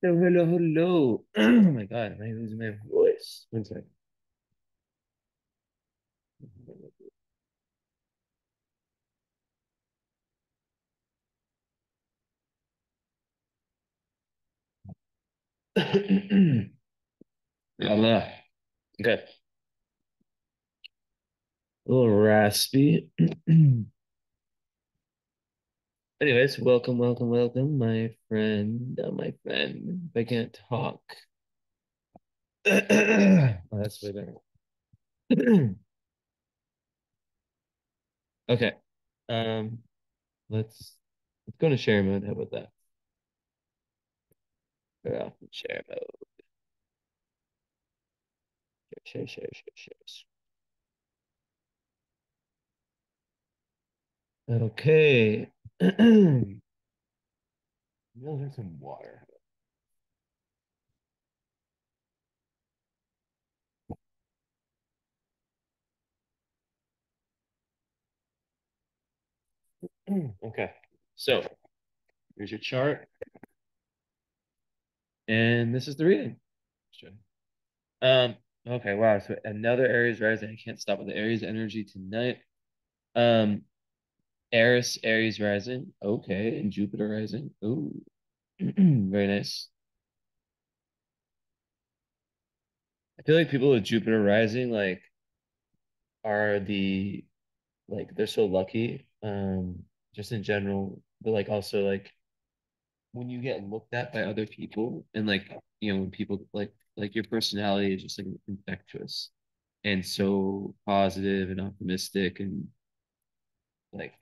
So hello, hello. Oh my God, am I losing my voice? One second. Allah. Okay. A little raspy. Anyways, welcome, welcome, welcome, my friend. My friend. If I can't talk. Oh, that's way better. Okay. Um, let's go to share mode. How about that? Go off in share mode. Share. Okay. There's some water. Okay. So here's your chart, and this is the reading. Sure. Um, okay, wow. So another Aries rising. I can't stop with the Aries energy tonight. Um, Aries rising. Okay, and Jupiter rising. Ooh, very nice. I feel like people with Jupiter rising are they're so lucky. Just in general, but also when you get looked at by other people and when people like your personality is just like infectious and so positive and optimistic and like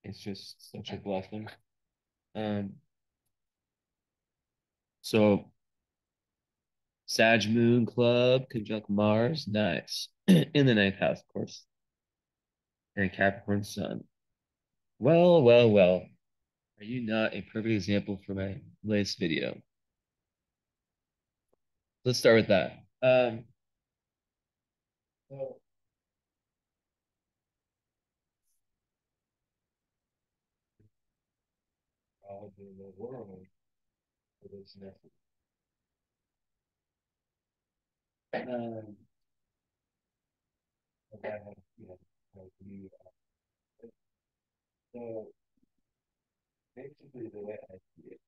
it's just such a blessing. Um, so Sag Moon Club conjunct Mars, nice. In the ninth house, of course, and Capricorn Sun. Well, well, well. Are you not a perfect example for my latest video? Let's start with that. So all in the world for this message. Um, that has, like you, so basically the way I see it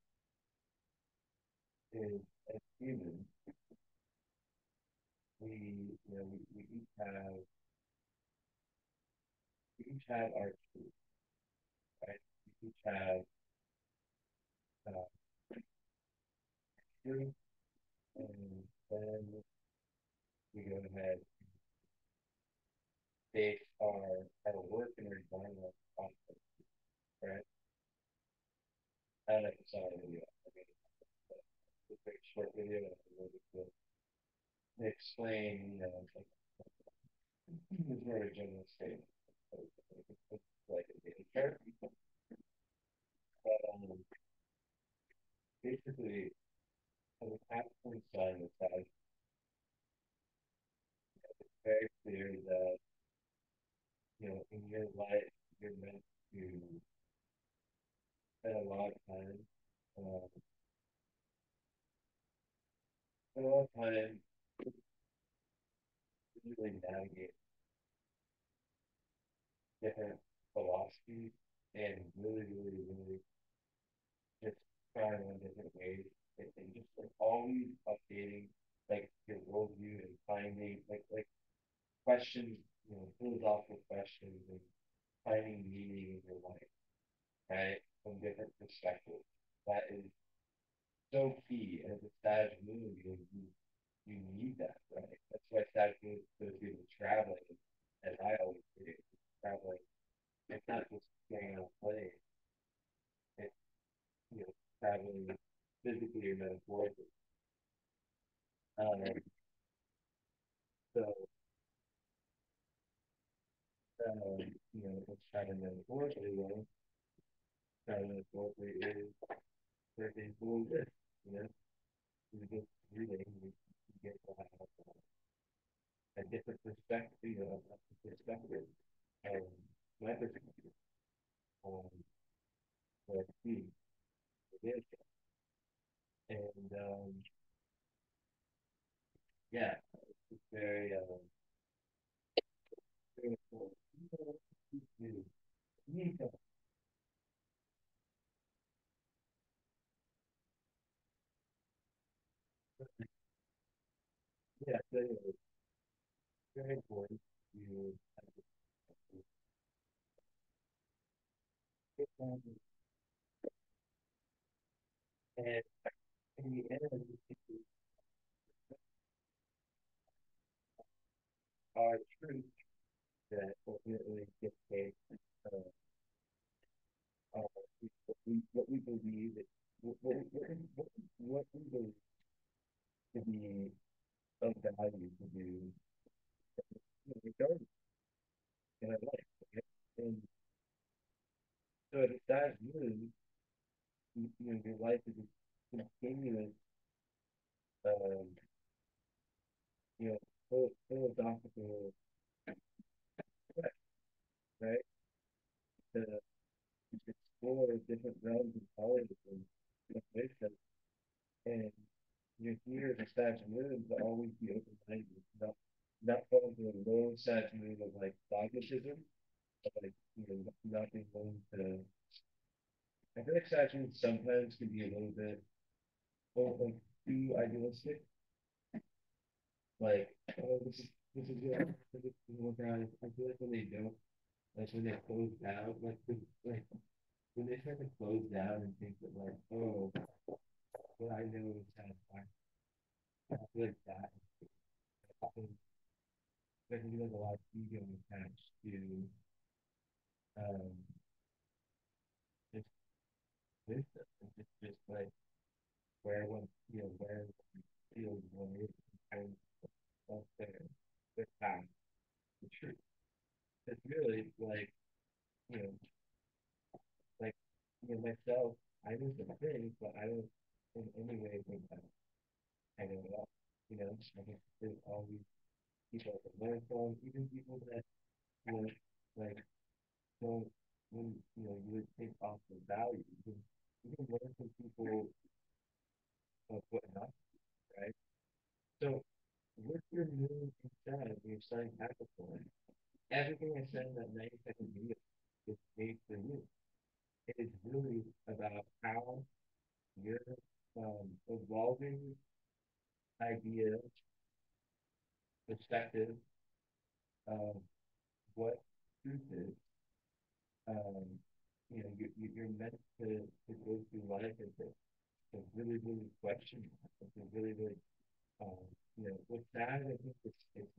is as humans, we each have our truth, right? We each have uh, truth, and then we go ahead and base our work and our design on it, right? I don't know if you saw the video. I mean, it's a very short video, and it's really good. They explain, it's more of a general statement. It's like a daily chart, but basically, as a Capricorn sun, it's very clear that in your life you're meant to spend a lot of time, um, spend a lot of time really navigate different philosophies and really just trying on different ways and just like always updating like your worldview and finding like questions, philosophical questions and finding meaning in your life, right? From different perspectives. That is so key. And as a Sag moon, you need that, right? That's why Sag moon goes through the traveling, as I always do. Traveling. It's not just getting on a plane. It's traveling physically or metaphorically. Um, so let's try to metaphorically. Try to metaphorically is for example this. You know, you just reading, you get to have a different perspective, a perspective, and my perspective on what I see. It is. And yeah, it's very very cool. Nico. Yeah, so anyway, very important to get down and in the end, our truth that ultimately dictates uh, our, what we believe, what we believe to be of value to do regardless in our life. Okay? And so if that moves, your life is a continuous, um, philosophical quest, right? To explore different realms of knowledge and wisdom. And you're here as a Sagittarius to always be open-minded, not fall into a low Sagittarius of like dogmatism, but like not being willing to. I feel like Sagittarius sometimes can be a little bit like too idealistic, like oh this is good, this is work out. I feel like when they don't, like when they close down, like when they start to close down and think that like oh what I know is satisfying, I feel like that. I think there can be like a lot of ego attached to um just wisdom. It's just like where one where one feels one is and of their path, the truth. It's really you know like myself. I know some things, but I don't in any way think that I know it all. I think there's always people I can learn from, even people that you know like don't when you would think off the value. You can learn from people of what not, right? So with your moon inside of your sun Capricorn, everything I said in that 90-second video is made for you. It is really about how your evolving idea, perspective of what truth is. Um, you're meant to go through life and to really, really question, and to really, really, with that, I think it's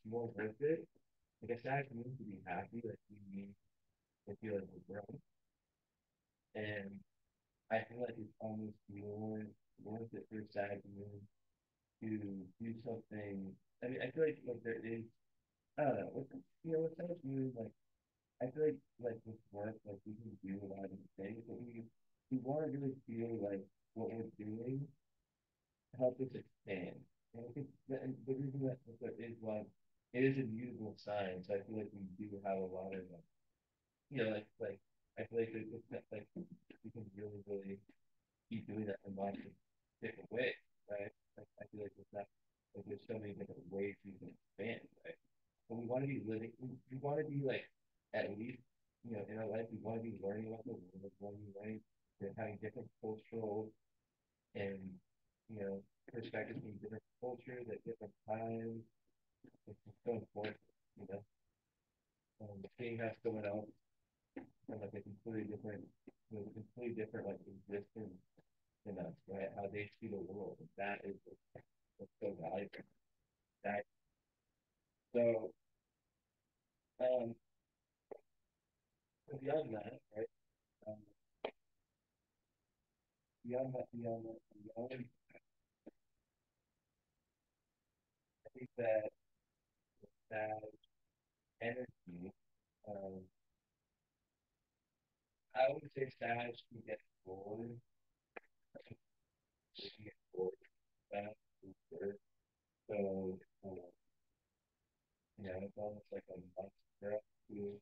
more worth it. Like I said, I need to be happy, like we need to feel like we're growing. And I feel like it's almost more worth it for sad to do something. I mean, I feel like there is, I don't know, with sad like I feel like with work, like we can do a lot of things, but we want to really feel like what we're doing help us expand. And I think the reason that is why it is a mutable sign. So I feel like we do have a lot of, like I feel like like we can really, really keep doing that in lots of different ways, right? Like, I feel like there's so many different ways we can expand, right? But we want to be living, we want to be like, at least, in our life, we want to be learning about the world, we want to be learning, having different cultural and, you know, perspectives from different cultures at different times. It's just so important, you know, seeing how someone else from like a completely different like existence than us, right? How they see the world. That is what's so valuable. That so um so beyond that, right? Um, beyond, I think that energy, um, I would say Sag can get bored. They can get bored fast and good. So yeah, it's almost like a must for us to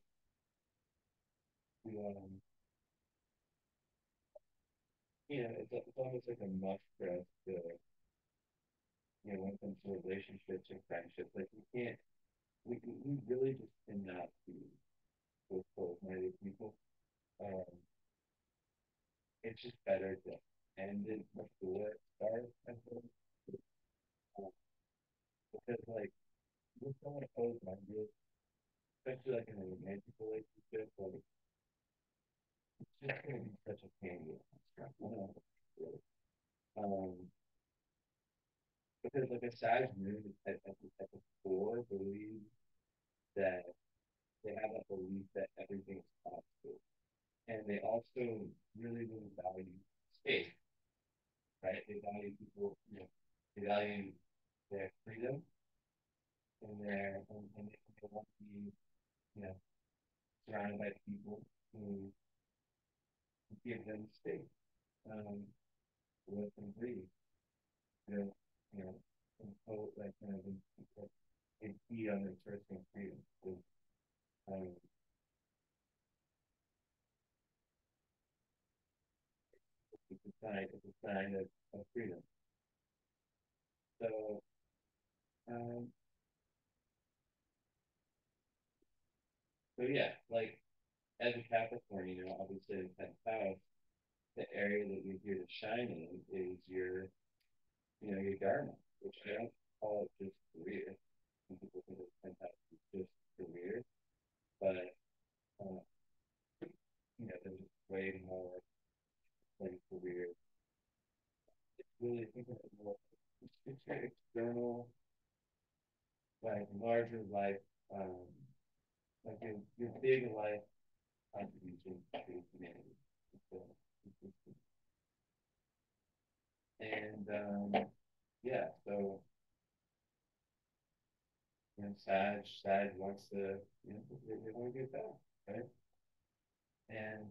it's almost like a must for us to, when it comes to relationships and friendships, like we really just cannot be with close-minded people. Um, it's just better to end it before it starts, I think. Um, because like with someone close-minded, especially like in a romantic relationship, like it's just gonna be such a pain in the ass, you know? Um, because like a size moon at the core believes that they have that belief that everything is possible. And they also really, really value space, right? They value people, they value their freedom and they want to be, you know, surrounded by people who give them space, um, let them breathe, you know, you know, like kind of impede on their personal freedom. So, um, it's a sign of freedom. So, um, so yeah, like as a Capricorn, obviously in 10th house, the area that you're here to shine in is your dharma, which I don't call it just career. Some people think of 10th house as just career, but uh, there's way more than career. It's really think of it more. It's your external, like larger life, um, like your big life contribution to humanity. So, and yeah, so Sag wants to, they want to get back, right? And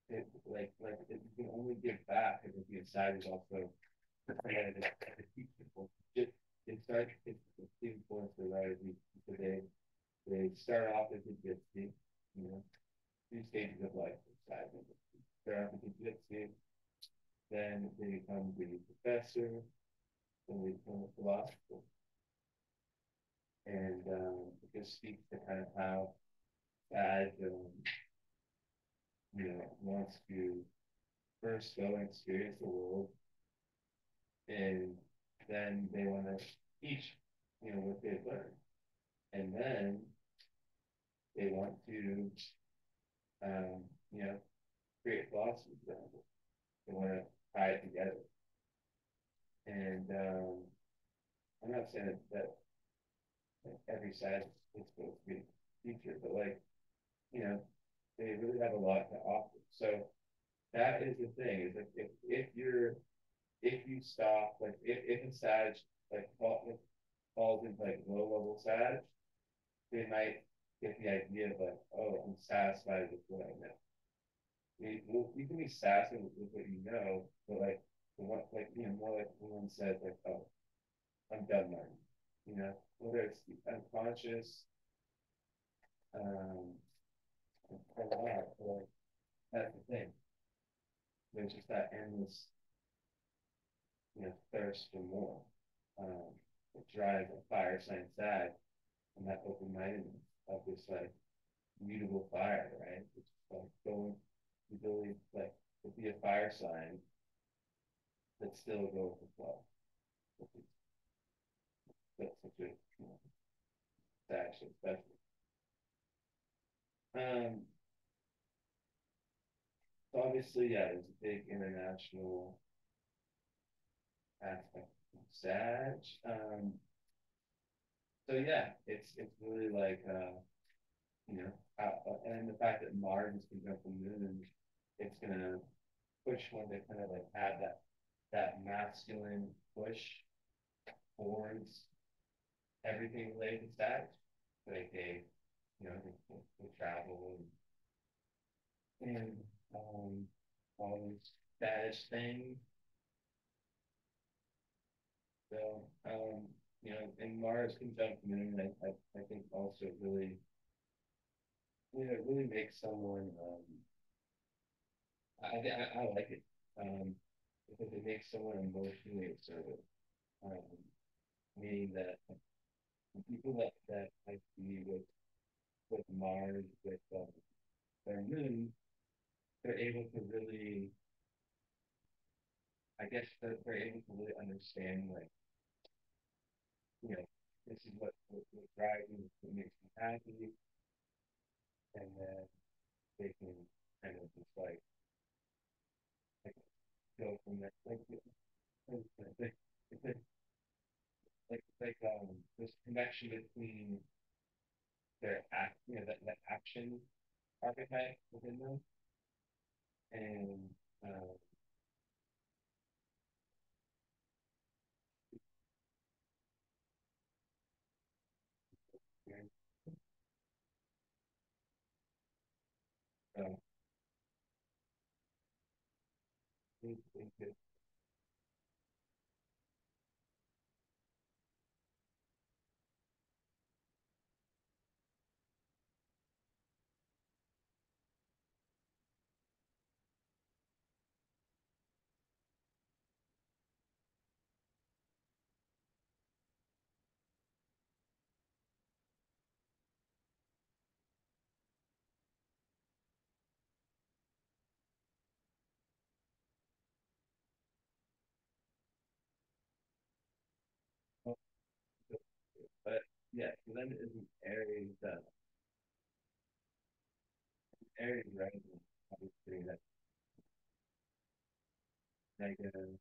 if you can only give back, if the Sag is also to teach people. Just it's the influence of writers because they start off as a gypsy, you know, two stages of life. Sag start off as a gypsy, then they become the professor, then they become a philosopher, and it just speaks to kind of how Sag wants to first go and experience the world, and then they want to teach, what they've learned. And then they want to, um, you know, create philosophy around it. They want to tie it together. And I'm not saying that every side is supposed to be a teacher, but they really have a lot to offer. So that is the thing is like if you stop if a Sag falls into like low level Sag, they might get the idea of like, oh, I'm satisfied with what I know. You can be sassy with what you know, but more like one says like, oh, I'm done learning. Whether it's unconscious, um, or not, or that's the thing. There's just that endless, thirst for more. Um, it drives a fire sign Sag and that open mindedness of this like mutable fire, right? It's like going the ability like to be a fire sign that still go with the flow. That's such a action, especially. Um, so obviously, yeah, there's a big international aspect of Sag. So yeah, it's really like and the fact that Mars is conjunct the Moon, it's gonna push one to kind of like have that masculine push towards everything related to Sag. Like they travel and all these status things. So and Mars conjunct Moon, I think also really, it really makes someone. I like it. because it makes someone emotionally assertive. Um, Meaning that the people that I see with Mars, with their moon, they're able to really, I guess that they're able to really understand, like, this is what drives me, what makes me happy, and then they can kind of just like go from there. It's this connection between their act, that action archetype within them, and uh, and, uh, they but yeah, so then it is an Aries rising, obviously that's negative,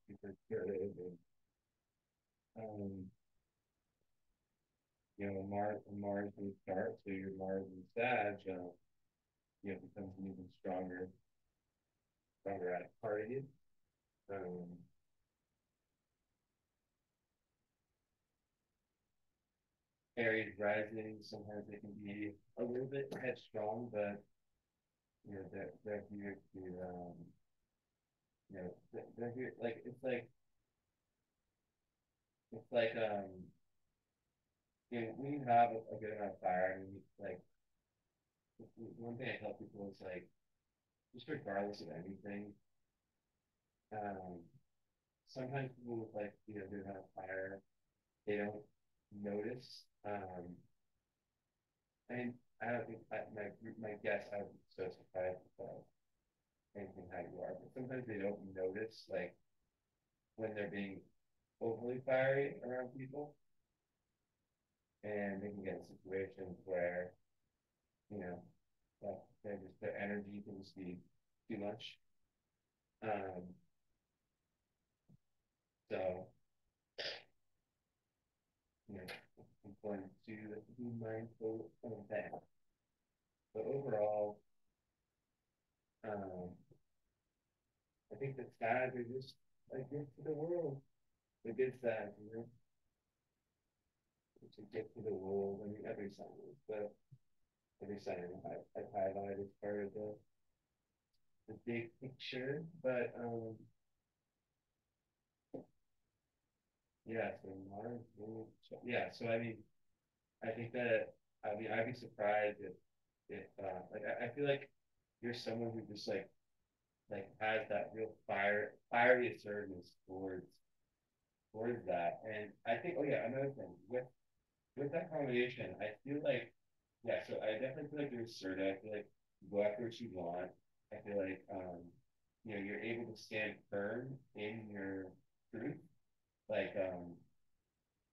super good, and um, Mars will start, so your Mars and Sag, becomes an even stronger at parties. Um, Aries rising, sometimes they can be a little bit headstrong, but they're here to they're here like it's like when you have a good amount of fire, and like one thing I tell people is like just regardless of anything, um, sometimes people with like good amount of fire, they don't notice. I mean, I don't think my guess, I would be so surprised if anything how you are, but sometimes they don't notice like when they're being overly fiery around people, and they can get in situations where you know their energy can just be too much. Um, so important to be mindful of that. But overall, um, I think the skies are just a gift to the world. The good side, it's a gift to the world. I mean, every sign is, but every sign I've highlighted as part of the big picture. But yeah, so Mars, yeah. So I mean, I think that I'd be surprised if like I feel like you're someone who just like has that real fiery assertiveness towards that. And I think, oh yeah, another thing with that combination, I feel like, yeah, so I definitely feel like you're assertive. I feel like you go after what you want. I feel like you're able to stand firm in your truth. Like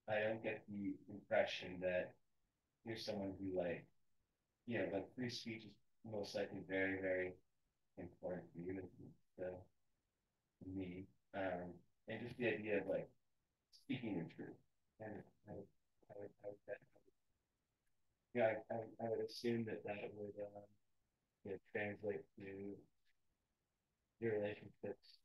I don't get the impression that you're someone who like free speech is most likely very, very important for you to me. And just the idea of like speaking your truth. And yeah, I would assume that would translate to your relationships.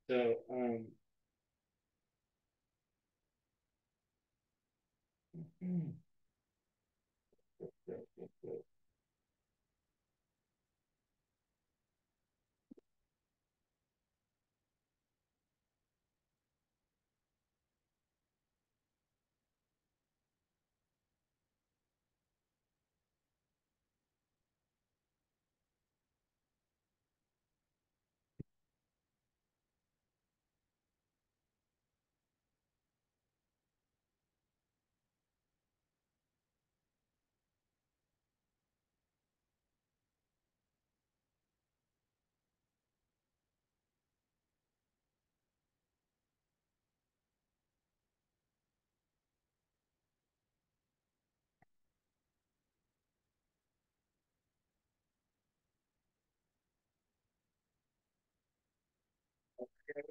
So They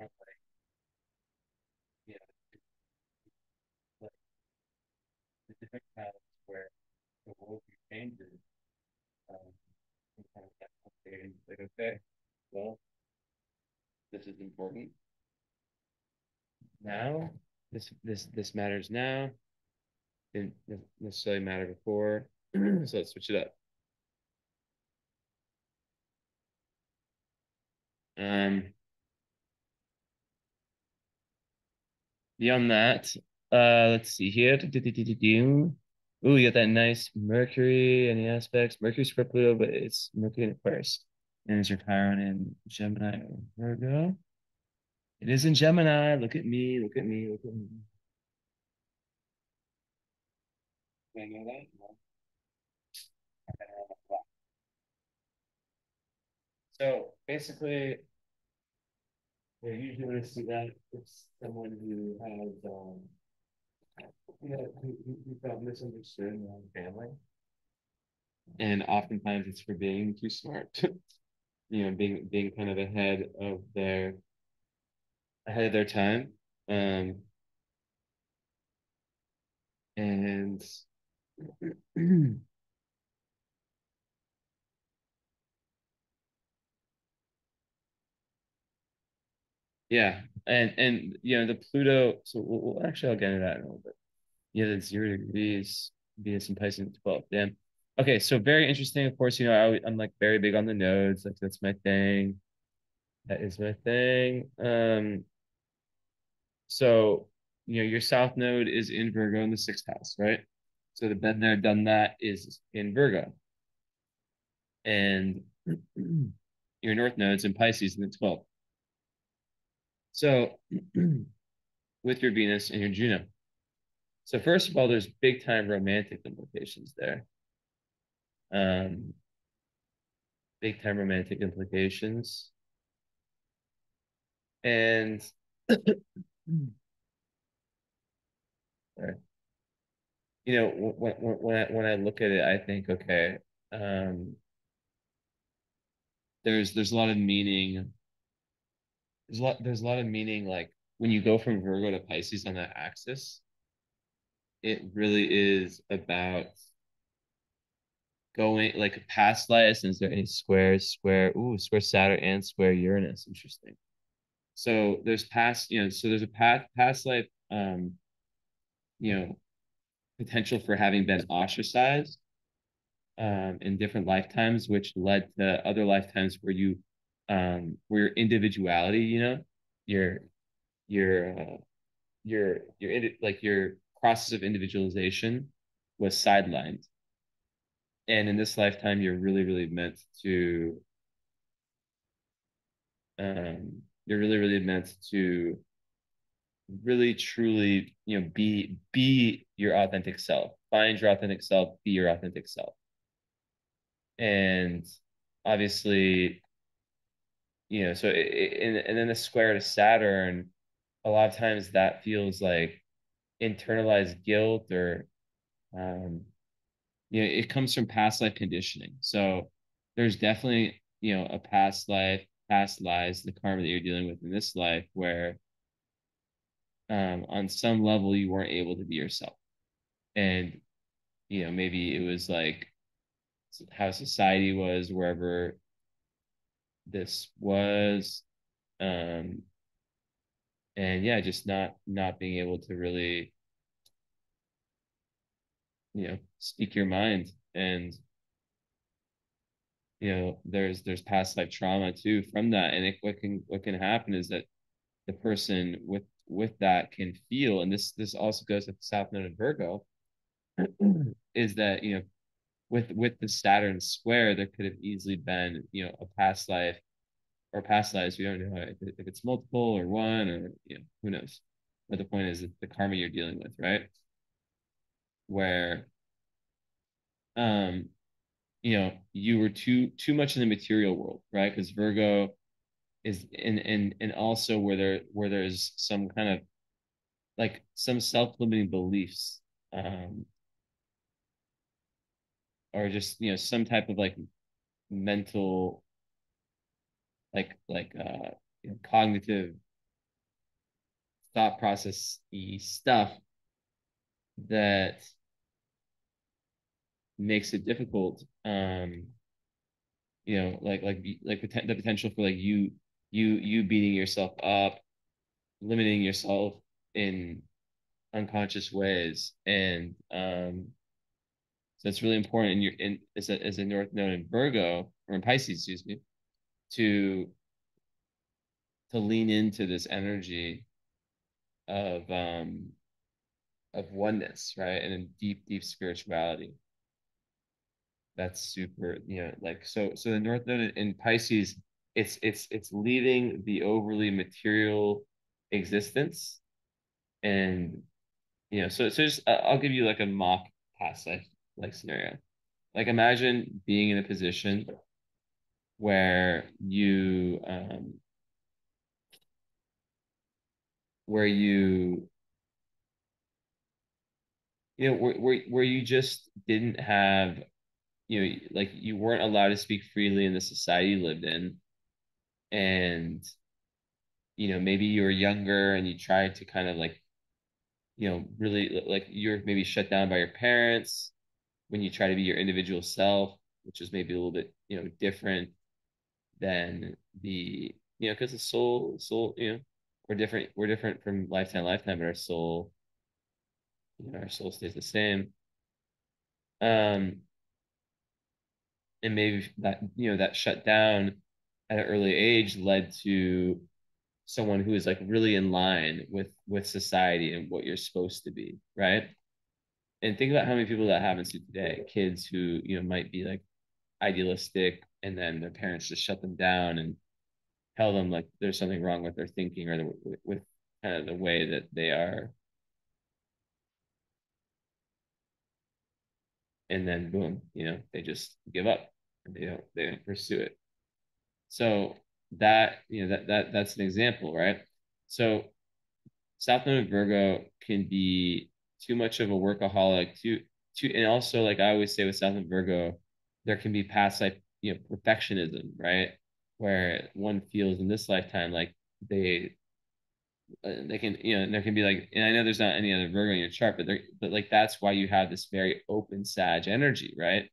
are like, you know, like the different paths where the worldview changes, and kind of get updated. Like, okay, well, this is important now. This matters now. Didn't necessarily matter before. So let's switch it up. Um, Beyond that, let's see here. Ooh, you got that nice Mercury and the aspects. Mercury square Pluto, but it's Mercury in Aquarius. And is your Chiron in Gemini or Virgo? It is in Gemini. Look at me, look at me, look at me. I know that? No. So basically, usually when I see that, it's someone who has, who felt misunderstood in their own family. And oftentimes it's for being too smart. Being kind of ahead of their time. And yeah, and the Pluto. So actually I'll get into that in a little bit. Yeah, the 0 degrees, Venus and Pisces at 12. Yeah. Okay, so very interesting. Of course, I'm like very big on the nodes. Like that's my thing. That is my thing. So your South Node is in Virgo in the sixth house, right? So the been there, done that is in Virgo, and your North Node's in Pisces in the 12th. So with your Venus and your Juno. So first of all, there's big time romantic implications there. Um, Big time romantic implications, and when I look at it, I think okay, um, there's a lot of meaning. There's a lot of meaning like when you go from Virgo to Pisces on that axis, it really is about going like past lives. Is there any square Saturn and square Uranus? Interesting. So there's so there's a past life, you know, potential for having been ostracized in different lifetimes, which led to other lifetimes where your individuality, your your like your process of individualization was sidelined. And in this lifetime, you're really meant to really truly, be your authentic self. Find your authentic self, be your authentic self. And obviously, so and then the square to Saturn, a lot of times that feels like internalized guilt or um, it comes from past life conditioning. So there's definitely, a past life, past lives, the karma that you're dealing with in this life where on some level you weren't able to be yourself. And, maybe it was like how society was wherever this was. Um, and yeah, just not being able to really, speak your mind. And there's past life trauma too from that. And what can happen is that the person with that can feel, and this also goes with the South Node in Virgo, is that with the Saturn square, there could have easily been a past life or past lives. We don't know if it's multiple or one or who knows. But the point is the karma you're dealing with, right? Where um you were too much in the material world, right? Because Virgo is and also where there's some kind of like some self-limiting beliefs um, or just some type of like mental cognitive thought process stuff that makes it difficult. The potential for like you beating yourself up, limiting yourself in unconscious ways, and so it's really important in your in as a North Node in Virgo or in Pisces, excuse me, to lean into this energy of oneness, right, and a deep spirituality. That's super, so the North Node in Pisces, it's leaving the overly material existence, and so just I'll give you like a mock past life like scenario. Like imagine being in a position where where you where you just didn't have, like you weren't allowed to speak freely in the society you lived in, and maybe you were younger and you tried to kind of like really like you're maybe shut down by your parents when you try to be your individual self, which is maybe a little bit different than the because the soul we're different from lifetime to lifetime, but our soul stays the same. um and maybe that that shut down at an early age led to someone who is like really in line with society and what you're supposed to be, right? And think about how many people that happens to today, kids who might be like idealistic, and then their parents just shut them down and tell them like there's something wrong with their thinking, or with kind of the way that they are, and then boom, they just give up and they don't pursue it. So that's an example, right? So South Node Virgo can be too much of a workaholic, and also like I always say with South Node Virgo, there can be past life, perfectionism, right? Where one feels in this lifetime like they they can, and there can be like, and I know there's not any other Virgo in your chart, but like that's why you have this very open Sag energy, right?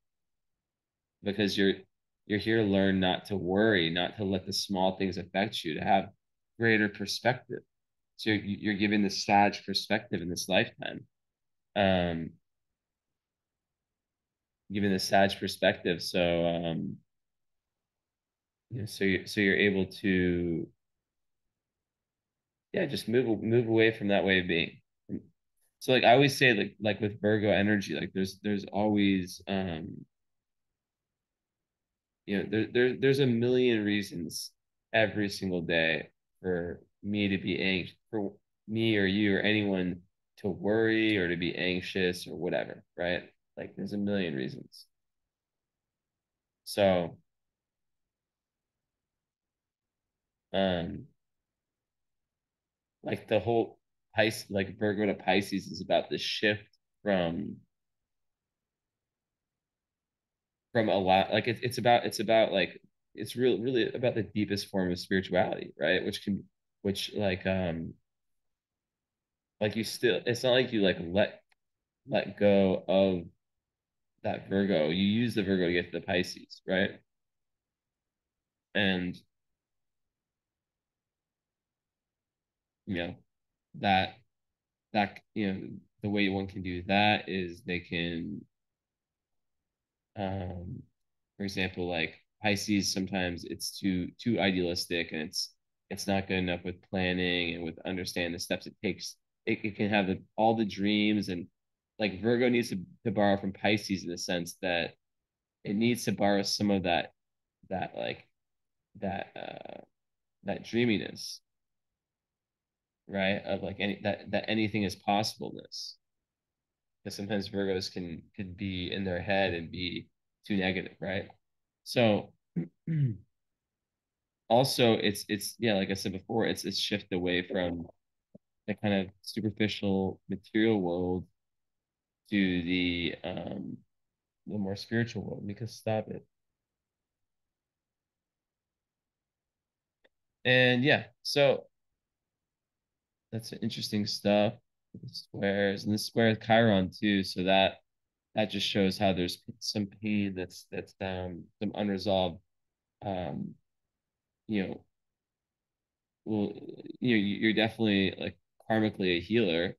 Because you're here to learn not to worry, not to let the small things affect you, to have greater perspective. So you're giving the Sag perspective in this lifetime, um, giving the Sag perspective. So so you're able to, yeah, just move away from that way of being. So like I always say, like with Virgo energy, like there's always there's a million reasons every single day for me to be anxious, for me or you or anyone to worry or to be anxious or whatever, right? Like there's a million reasons. So um like the whole Pisces, like Virgo to Pisces, is about the shift from a lot, like it's about like it's really about the deepest form of spirituality, right? Which like you still, it's not like you like let go of that Virgo. You use the Virgo to get to the Pisces, right? And you know that the way one can do that is they can, um for example, like Pisces, sometimes it's too idealistic, and it's not good enough with planning and with understanding the steps it takes. It can have all the dreams, and like Virgo needs to borrow from Pisces in the sense that it needs to borrow some of that like that that dreaminess, right? Of like that anything is possibleness. Because sometimes Virgos can be in their head and be too negative, right? So also it's yeah, like I said before, it's shift away from the kind of superficial material world to the more spiritual world. Because stop it. And yeah, so that's interesting stuff. The squares and the square with Chiron too. So that just shows how there's some pain that's some unresolved. Um, you know, well, you're definitely like karmically a healer,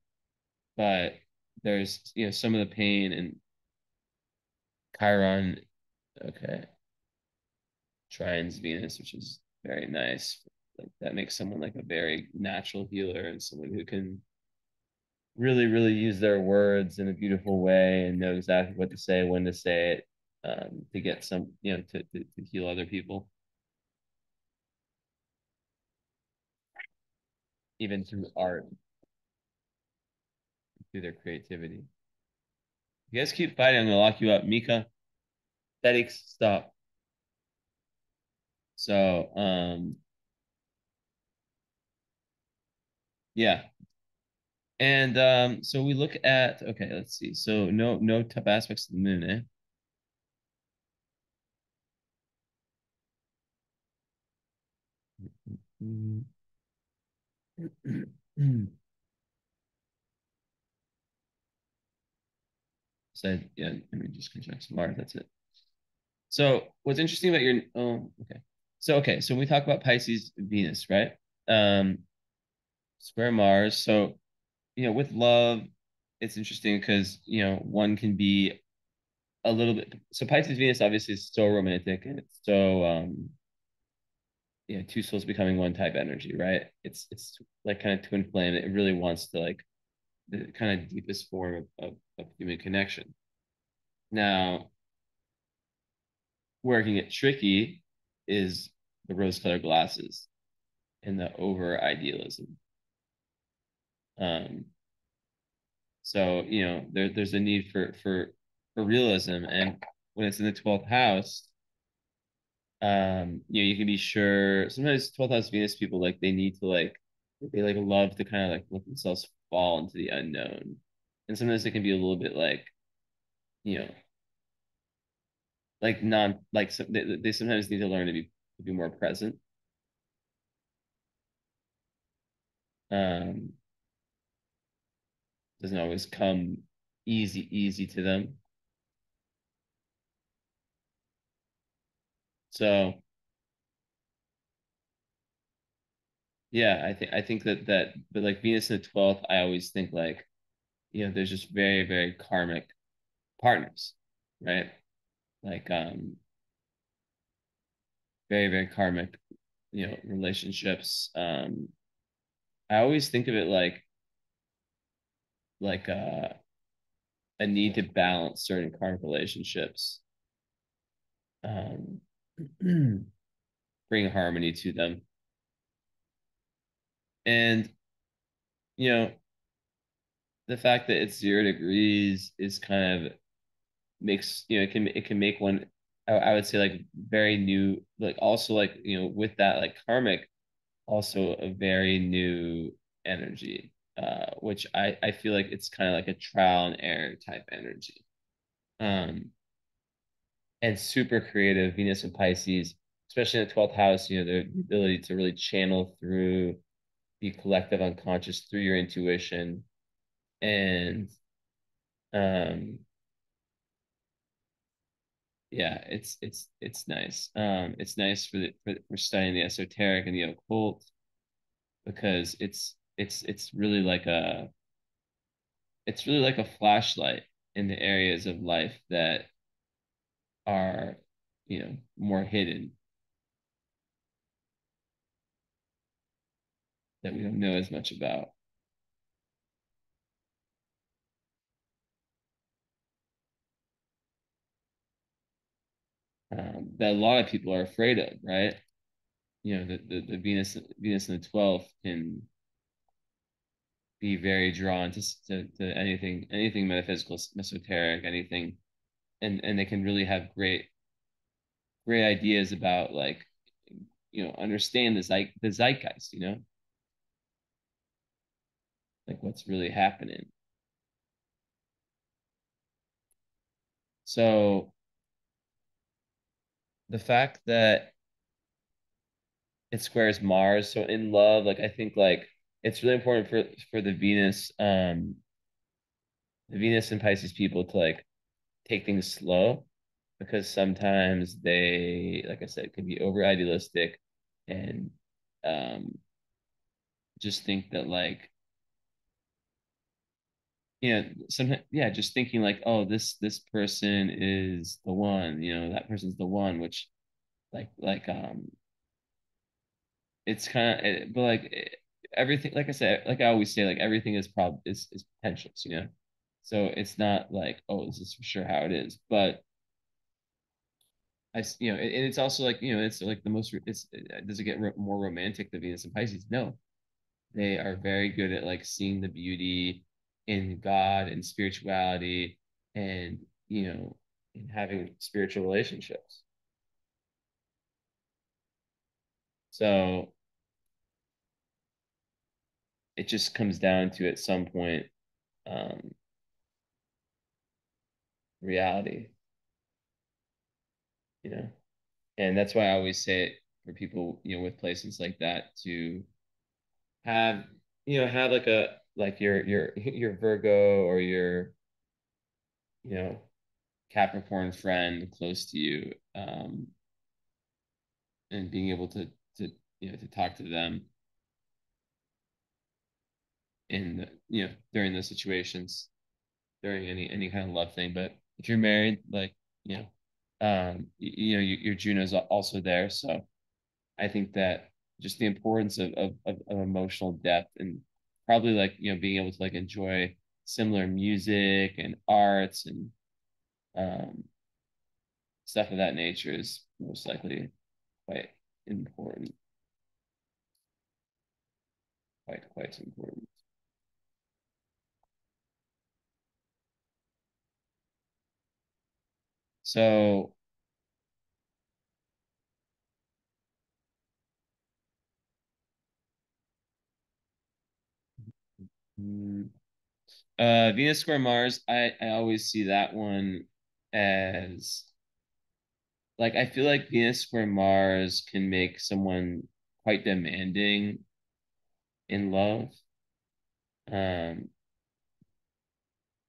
but there's some of the pain and Chiron. Okay, trines Venus, which is very nice. Like that makes someone like a very natural healer and someone who can really, really use their words in a beautiful way and know exactly what to say, when to say it, to get some, to heal other people, even through art, through their creativity. You guys keep fighting, I'm gonna lock you up. Mika, Statics, stop. So, yeah. And so we look at, okay, let's see. So no tough aspects of the moon, eh? So yeah, let me just conjunct Mars. That's it. So what's interesting about your okay. So when we talk about Pisces Venus, right? Um, square Mars. So with love, it's interesting because one can be a little bit. So Pisces Venus obviously is so romantic and it's so two souls becoming one type energy, right? It's like kind of twin flame. It really wants to like the kind of deepest form of human connection. Now, where it can get tricky is the rose-colored glasses and the over idealism. Um, so there's a need for realism, and when it's in the 12th house, you can be sure sometimes 12th house Venus people like they need to they like love to kind of like let themselves fall into the unknown, and sometimes it can be a little bit like you know like non like they sometimes need to learn to be more present. Um, doesn't always come easy to them. So yeah, I think that but like Venus in the 12th, I always think like, there's just very, very karmic partners, right? Like very, very karmic, relationships. I always think of it like a need to balance certain karmic relationships, um bring harmony to them. And you know, the fact that it's 0 degrees is kind of makes it can make one I would say like very new, like also like with that like karmic, also a very new energy, which I feel like it's kind of like a trial and error type energy, um and super creative. Venus and Pisces, especially in the 12th house, the ability to really channel through the collective unconscious through your intuition, and um yeah, it's nice. It's nice for studying the esoteric and the occult, because it's really like a flashlight in the areas of life that are more hidden, that we don't know as much about, that a lot of people are afraid of, right? The Venus in the 12th can be very drawn to anything metaphysical, esoteric, anything, and they can really have great ideas about like understand the zeitgeist, like what's really happening. So the fact that it squares Mars, so in love, like I think like it's really important for the Venus and Pisces people to like take things slow because sometimes they, like I said, can be over idealistic and um just think that like sometimes yeah, just thinking like, oh, this person is the one, that person's the one, which like it's kind of but like everything, like I said, like I always say, like everything is potentials, so it's not like, oh, this is for sure how it is, but and it's also like, it's like the most it's does it get more romantic than Venus and Pisces? No, they are very good at like seeing the beauty in God and spirituality and in having spiritual relationships. So it just comes down to at some point um reality, you know. And that's why I always say it for people, with places like that to have, have like your Virgo or your, you know, Capricorn friend close to you, and being able to to talk to them during those situations, during any kind of love thing. But if you're married, like, your Juno's also there. So I think that just the importance of emotional depth and probably like, being able to like enjoy similar music and arts and um, stuff of that nature is most likely quite important, quite important. So, mm, Venus square Mars, I always see that one as like, I feel like Venus square Mars can make someone quite demanding in love. Um,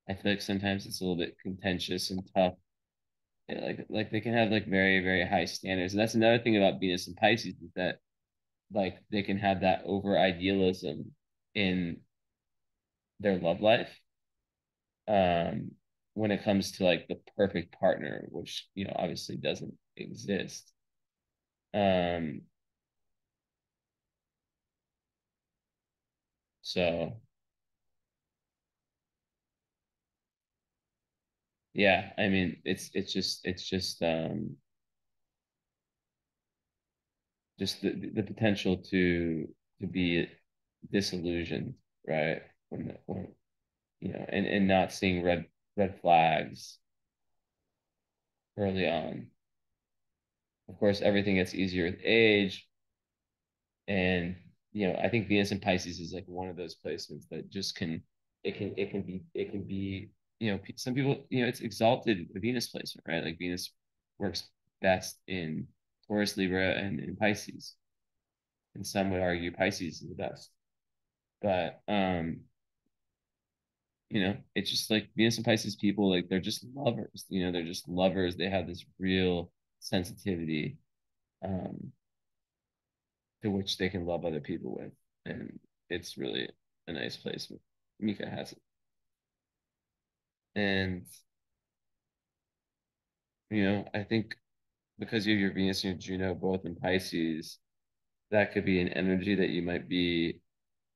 I feel like sometimes it's a little bit contentious and tough. Like they can have like very, very high standards. And that's another thing about Venus and Pisces is that like they can have that over idealism in their love life. Um, when it comes to like the perfect partner, which obviously doesn't exist. Um, so yeah, I mean it's just the potential to be disillusioned, right? When and not seeing red flags early on. Of course, everything gets easier with age, and I think Venus and Pisces is like one of those placements that just can it can be some people, it's exalted Venus placement, right? Like Venus works best in Taurus, Libra, and in Pisces, and some would argue Pisces is the best. But it's just like Venus and Pisces people, like they're just lovers. They're just lovers. They have this real sensitivity um, to which they can love other people with, and it's really a nice place. Mika has it, and I think because you have your Venus and your Juno both in Pisces, that could be an energy that you might be,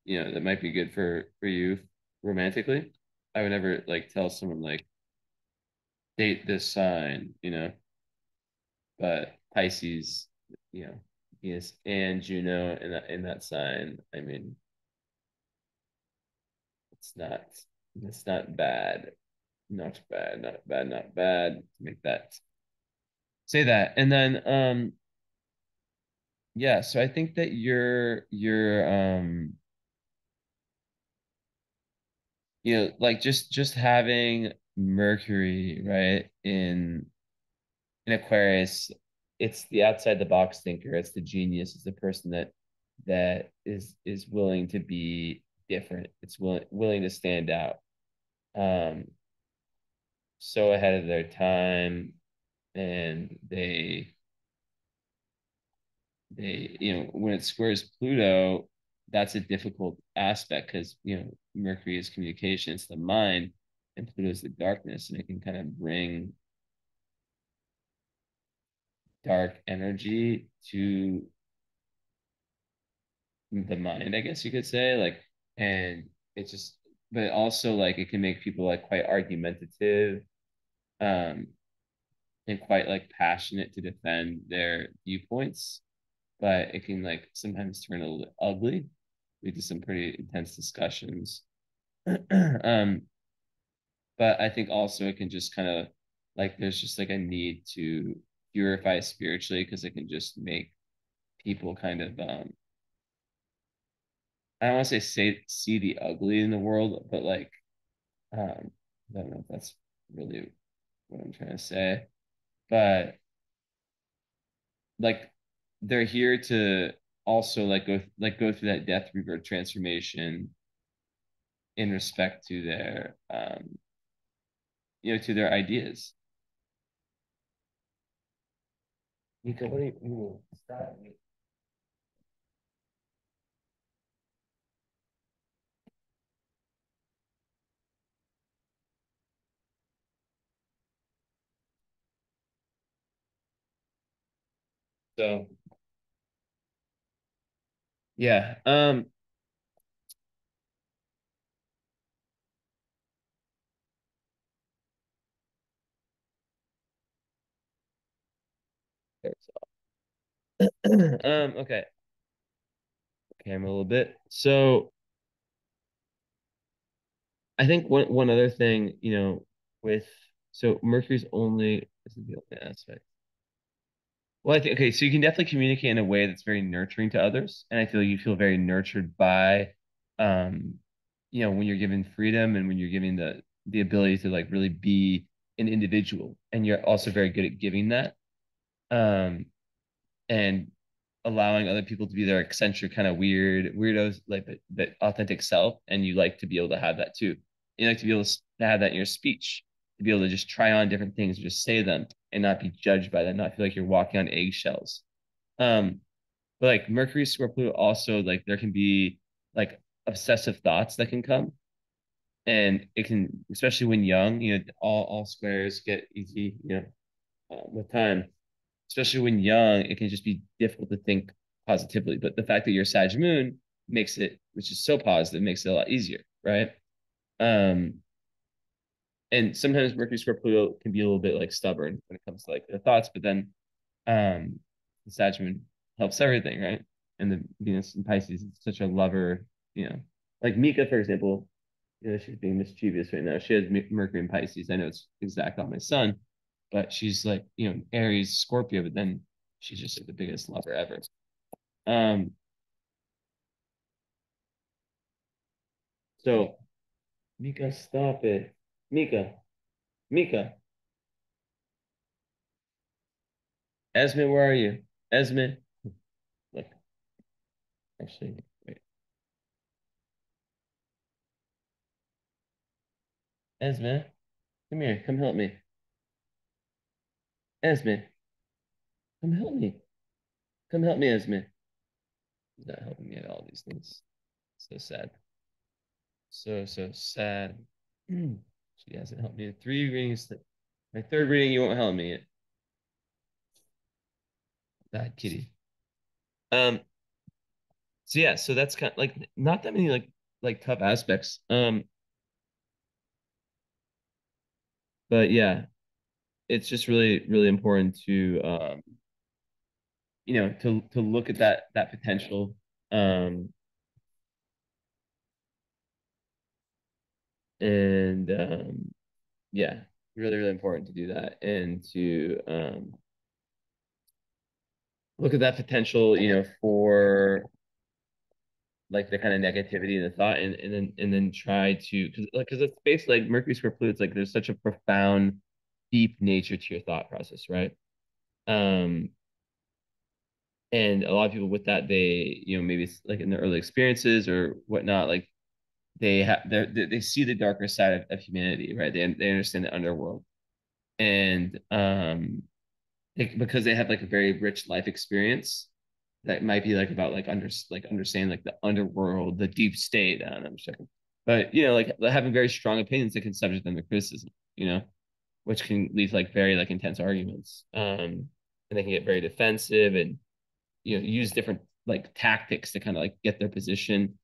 that might be good for you romantically. I would never like tell someone like date this sign, but Pisces, you know, Venus and Juno in that sign. I mean, it's not it's not bad, not bad, not bad, not bad. Make that say that, and then yeah. So I think that you're like just having Mercury, right, in Aquarius, it's the outside the box thinker, it's the genius, it's the person that is willing to be different. It's willing to stand out. Um, so ahead of their time, and they when it squares Pluto, that's a difficult aspect because Mercury is communication, it's the mind, and Pluto is the darkness, and it can kind of bring dark energy to the mind, I guess you could say, like, and it's just, but also like it can make people like quite argumentative, um, and quite like passionate to defend their viewpoints, but it can like sometimes turn a little ugly, lead to some pretty intense discussions. um, but I think also it can just kind of like there's just like a need to purify spiritually because it can just make people kind of I don't want to say see the ugly in the world, but like I don't know if that's really what I'm trying to say. But like they're here to also go through that death rebirth transformation in respect to their to their ideas. Nico, what do you stop? So yeah, okay, camera a little bit. So I think one other thing, with so Mercury's only this is the only aspect. Well, I think okay, so you can definitely communicate in a way that's very nurturing to others, and I feel you feel very nurtured by, um, when you're given freedom and when you're given the ability to like really be an individual, and you're also very good at giving that, um, and allowing other people to be their eccentric, kind of weirdos, like that authentic self, and you like to be able to have that too. You like to be able to have that in your speech, to be able to just try on different things, just say them, and not be judged by them, not feel like you're walking on eggshells. Um, but like Mercury square Pluto also like there can be like obsessive thoughts that can come, and it can, especially when young, all squares get easy, with time, especially when young, it can just be difficult to think positively. But the fact that you're Sag Moon makes it, which is so positive, makes it a lot easier, right? Um, and sometimes Mercury square Pluto can be a little bit like stubborn when it comes to like the thoughts, but then the Sag Moon helps everything, right? And the Venus in Pisces is such a lover, like Mika, for example, she's being mischievous right now. She has Mercury in Pisces. I know it's exact on my son, but she's like, Aries, Scorpio, but then she's just like the biggest lover ever. Um, so Mika, stop it. Mika, Mika, Esme, where are you? Esme, look, actually, wait. Esme, come here, come help me. Esme, come help me. Come help me, Esme. He's not helping me at all, these things. So sad. So sad. She hasn't helped me in 3 readings. My third reading, you won't help me. Bad kitty. Um, so yeah, so that's kind of like not that many like tough aspects. But yeah, it's just really, really important to to look at that potential. Um and yeah, really, really important to do that and to look at that potential, for like the kind of negativity in the thought, and then try to, because it's basically like Mercury square Pluto. It's like there's such a profound, deep nature to your thought process, right? Um, and a lot of people with that, they, maybe it's like in their early experiences or whatnot, like they see the darker side of humanity, right? They understand the underworld, and because they have like a very rich life experience that might be like about like understanding like the underworld, the deep state. I don't know, I'm checking. But like having very strong opinions that can subject them to criticism, which can lead to like very like intense arguments. And they can get very defensive and use different like tactics to kind of like get their position.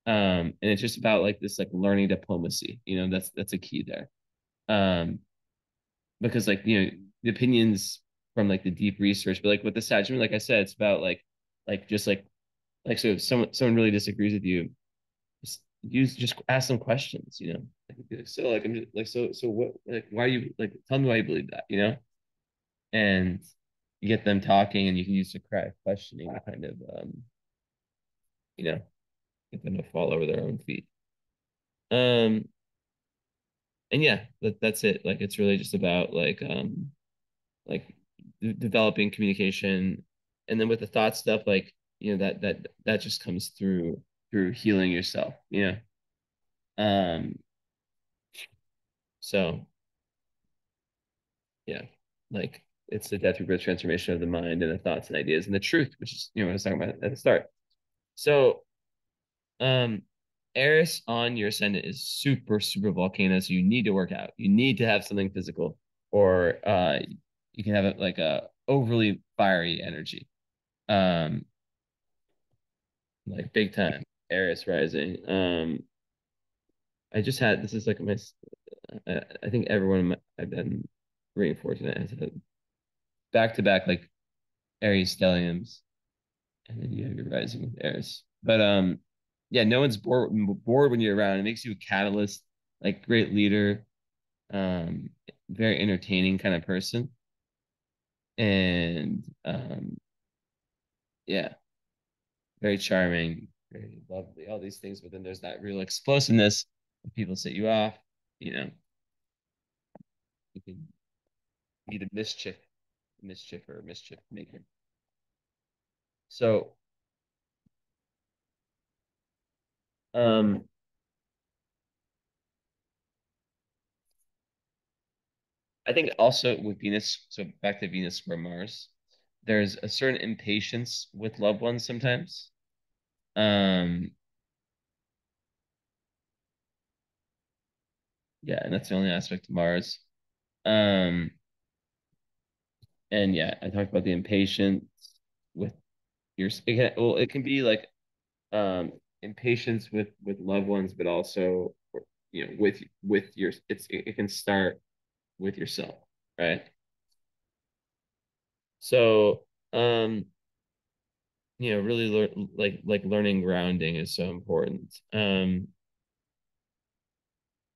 And it's just about like this like learning diplomacy. That's a key there. Um, because like the opinions from like the deep research, but like with the Sagittarius, like I said, it's about like just like so if someone really disagrees with you, just ask them questions, so like I'm just like so what, like why do you, like tell me why you believe that, and you get them talking, and you can use the correct questioning to kind of you know get them to fall over their own feet. um and yeah, that's it. Like it's really just about like developing communication, and then with the thought stuff, like that just comes through healing yourself. um so yeah, like it's the death rebirth transformation of the mind and the thoughts and ideas and the truth, which is what I was talking about at the start. So um Eris on your ascendant is super super volcano, so you need to work out, you need to have something physical, or you can have it like a overly fiery energy. um like big time Eris rising. I just had, this is like my, I think everyone I've been rating for tonight has had back to back like Aries stelliums, and then you have your rising with Eris. But yeah, no one's bored when you're around. It makes you a catalyst, like great leader, um, very entertaining kind of person, and yeah, very charming, very lovely, all these things. But then there's that real explosiveness. When people set you off, you know, you can be the mischief or mischief maker. So, um, I think also with Venus, so back to Venus square Mars, there's a certain impatience with loved ones sometimes. Um, yeah, and that's the only aspect of Mars. Um, and yeah, I talked about the impatience with it can be like impatience with loved ones, but also with your, it can start with yourself, right? So really learn, like learning grounding is so important.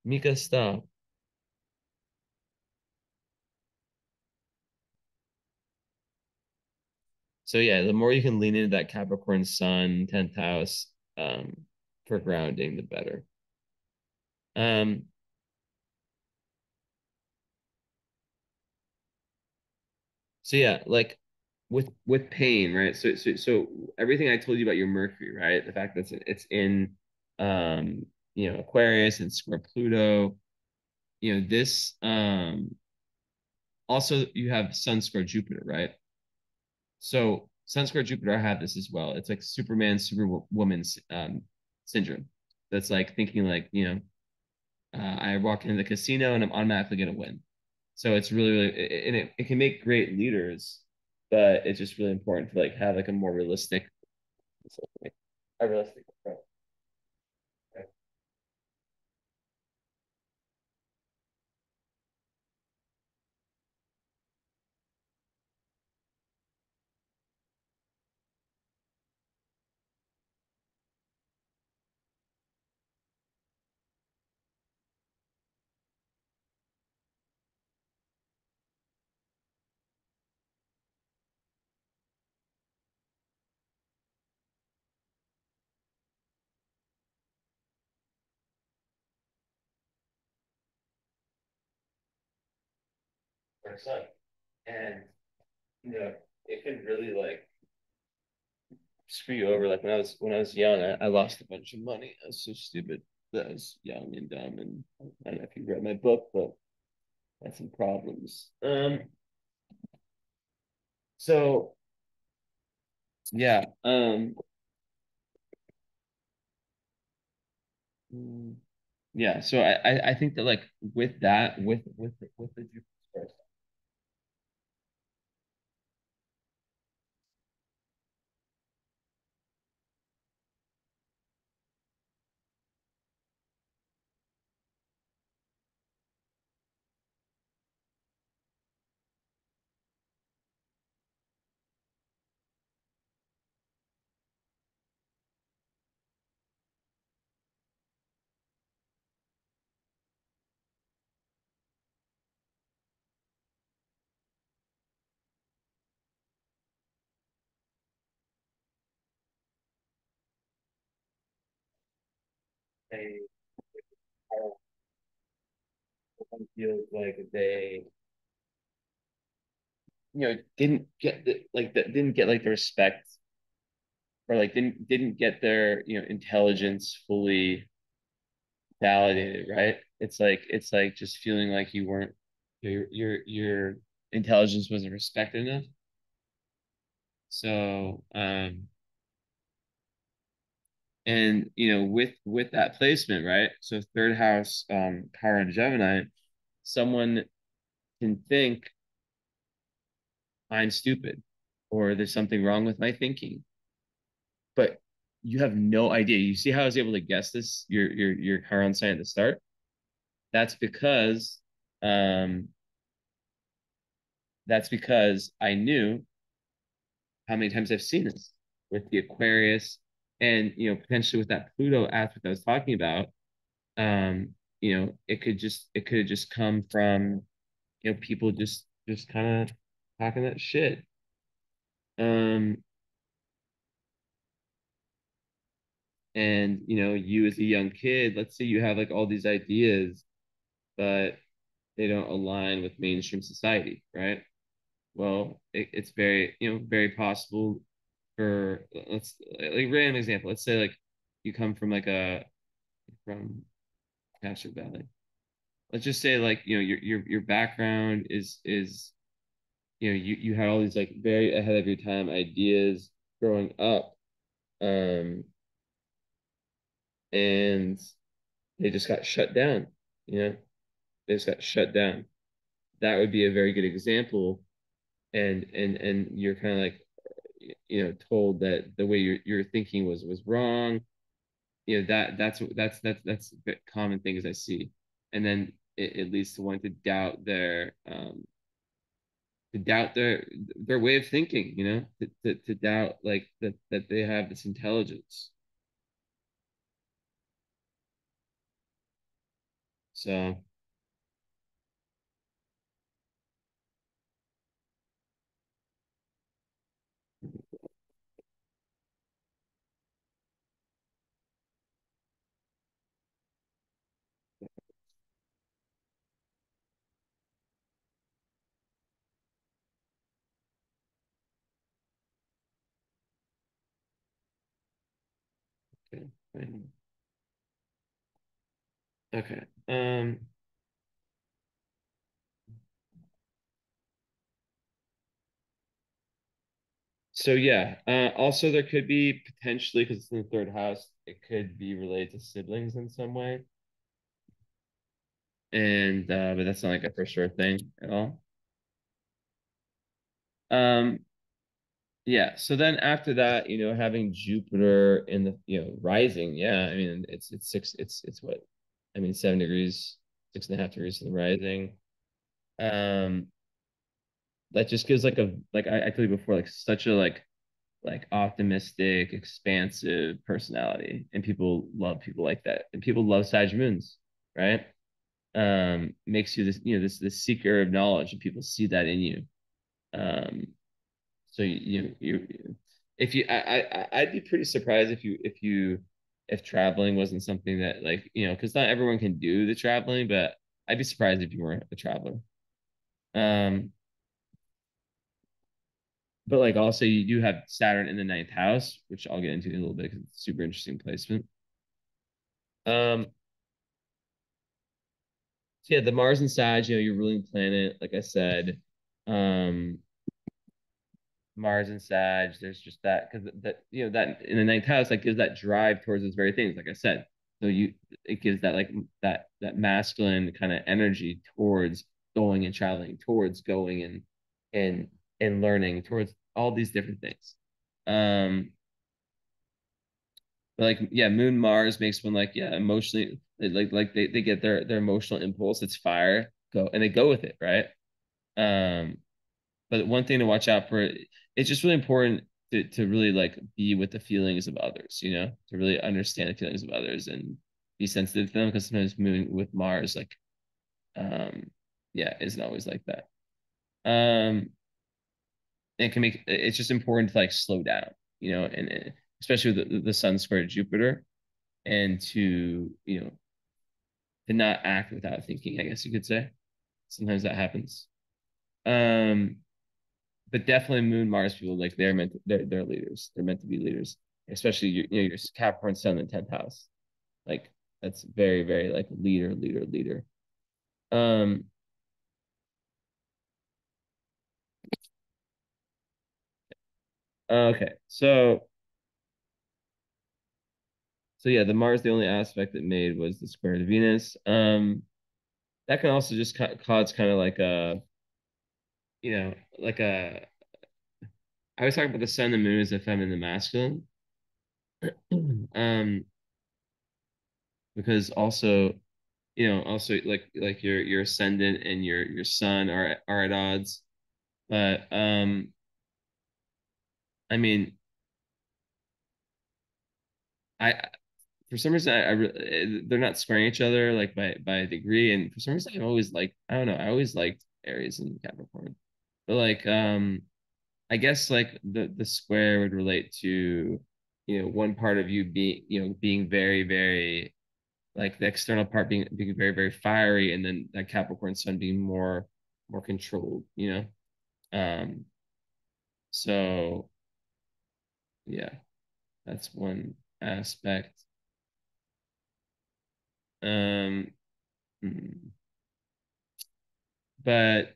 Mika, stop. So yeah, the more you can lean into that Capricorn Sun, 10th house, for grounding, the better. Um, so yeah, like with pain, right? So everything I told you about your Mercury, right? The fact that it's in Aquarius and square Pluto, this also you have Sun square Jupiter, right? So Sun square Jupiter, I have this as well. It's like Superman, Superwoman syndrome. That's like thinking like, I walk into the casino and I'm automatically gonna win. So it's really, and it can make great leaders, but it's just really important to like have like a realistic approach. our son. And you know, it can really like screw you over. Like when I was young, I lost a bunch of money. I was so stupid. That I was young and dumb, and I don't know if you read my book, but I had some problems. So yeah, mm, yeah. So I think that like with that, with the Jupiter, they feels like they didn't get that didn't get like the respect or like didn't get their intelligence fully validated, right? It's like just feeling like you weren't your intelligence wasn't respected enough. So and with that placement, right? So third house Chiron Gemini, someone can think I'm stupid or there's something wrong with my thinking, but you have no idea. You see how I was able to guess this, your Chiron sign at the start? That's because um that's because I knew how many times I've seen this with the Aquarius and potentially with that Pluto aspect I was talking about. It could have just come from people just kind of talking that shit. Um, and you as a young kid, let's say you have like all these ideas, but they don't align with mainstream society, right? Well, it's very very possible for let's like random example. Let's say like you come from like a from Castro Valley. Let's just say like your background is you had all these like very ahead of your time ideas growing up, um, and they just got shut down. You know, they just got shut down. That would be a very good example. And you're kind of like told that the way your thinking was wrong. That's the common things I see, and then it leads to wanting to doubt their way of thinking, to doubt like that they have this intelligence. So okay, fine. Okay. So yeah. Also there could be potentially because it's in the third house, it could be related to siblings in some way. And but that's not like a for sure thing at all. Um, yeah. So then after that, having Jupiter in the rising, yeah. I mean, it's six. It's what? I mean, 7 degrees, 6.5 degrees in the rising. Um, that just gives like I told you before, like such a like optimistic, expansive personality, and people love people like that, and people love Sag moons, right? Makes you this this seeker of knowledge, and people see that in you. Um, So if you, I'd be pretty surprised if traveling wasn't something that like, because not everyone can do the traveling, but I'd be surprised if you weren't a traveler. Um, but like also you do have Saturn in the ninth house, which I'll get into in a little bit because it's super interesting placement. Um, so yeah, the Mars and Sag, your ruling planet, like I said, um, Mars and Sag, there's just that because that that in the ninth house like gives that drive towards those very things, like I said. So it gives that like that masculine kind of energy towards going and traveling, towards going and and learning, towards all these different things. Um, but like yeah, Moon Mars makes one like yeah, emotionally like they get their emotional impulse, it's fire, go and they go with it, right? Um, but one thing to watch out for, it's just really important to really like be with the feelings of others, to really understand the feelings of others and be sensitive to them because sometimes Moon with Mars, like, um, yeah, isn't always like that. Um, it can make it's just important to like slow down, and especially with the Sun square Jupiter, and to not act without thinking, I guess you could say. Sometimes that happens. Um, but definitely Moon Mars people like they're leaders. They're meant to be leaders, especially your Capricorn Sun in the 10th house. Like that's very very like leader. Um, okay, so yeah, the Mars the only aspect it made was the square to Venus. That can also just cause kind of like a like a I was talking about the sun and the moon as a feminine and masculine. um, because also also like your ascendant and your sun are at odds. But I mean, I for some reason they're not squaring each other like by a degree, and for some reason I don't know, I always liked Aries and Capricorn, but like I guess like the square would relate to one part of you being being very very like the external part being very very fiery, and then that Capricorn sun being more controlled. Um, so yeah, that's one aspect. Um, hmm. but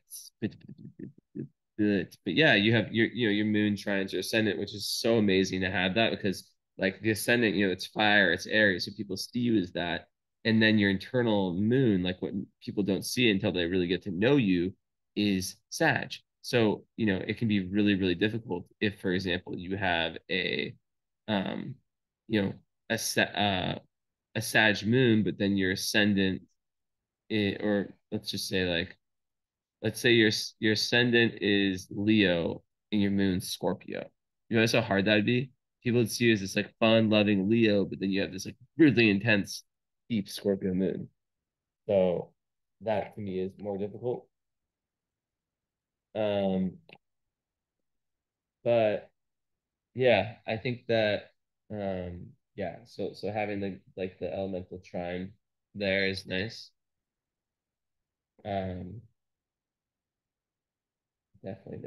but yeah, you have your moon trines your ascendant, which is so amazing to have that because like the ascendant, it's fire, it's Aries, so people see you as that, and then your internal moon, like what people don't see until they really get to know you, is Sag. So it can be really really difficult if, for example, you have um, you know, a a Sag moon, but then your ascendant, or let's just say like let's say your ascendant is Leo and your moon's Scorpio. You know how hard that'd be? People would see you as this like fun, loving Leo, but then you have this like really intense, deep Scorpio moon. So that to me is more difficult. Um, but yeah, I think that yeah, so having the elemental trine there is nice. Um, definitely.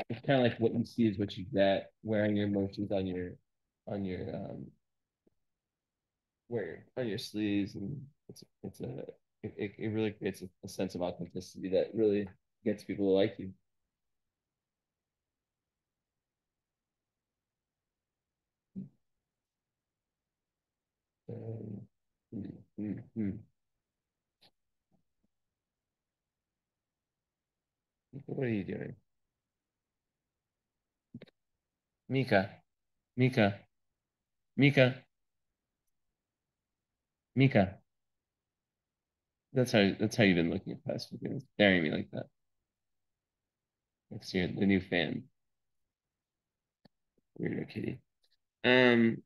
It's kind of like what you see is what you get. Wearing your emotions on your wear on your sleeves, and it really creates a sense of authenticity that really gets people to like you. Um, mm, mm, mm. What are you doing, Mika? Mika, Mika, Mika. That's how you've been looking at past weekends, staring at me like that. Next year, the new fan, weirdo kitty. Um,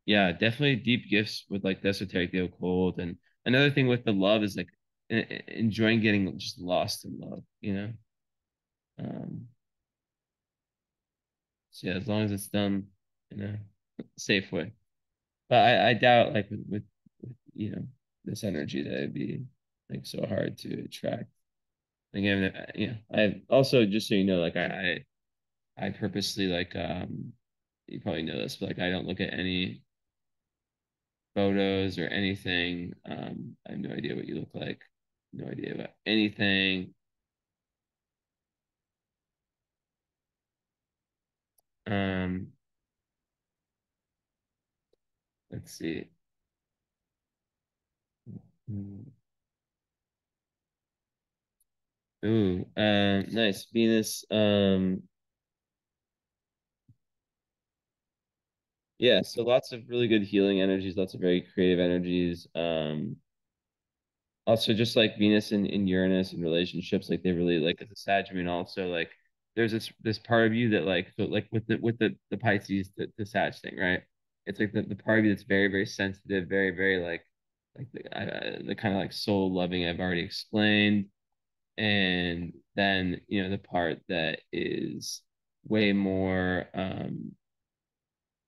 Yeah, definitely deep gifts with like the esoteric, the occult, and another thing with the love is like enjoying getting just lost in love. Um, so yeah, as long as it's done in a safe way. but I doubt like with you know this energy that it'd be like so hard to attract. Again, I also just so you know, like I purposely like you probably know this, but like I don't look at any photos or anything. I have no idea what you look like, no idea about anything. Um, let's see. Mm. Ooh, nice. Venus. Yeah, so lots of really good healing energies, lots of very creative energies. Also just like Venus and Uranus and relationships, like they really like as a Sagittarius also like there's this part of you that like so like with the Pisces the Sag thing, right? It's like the part of you that's very, very sensitive, very, very like the kind of like soul loving I've already explained. And then, the part that is way more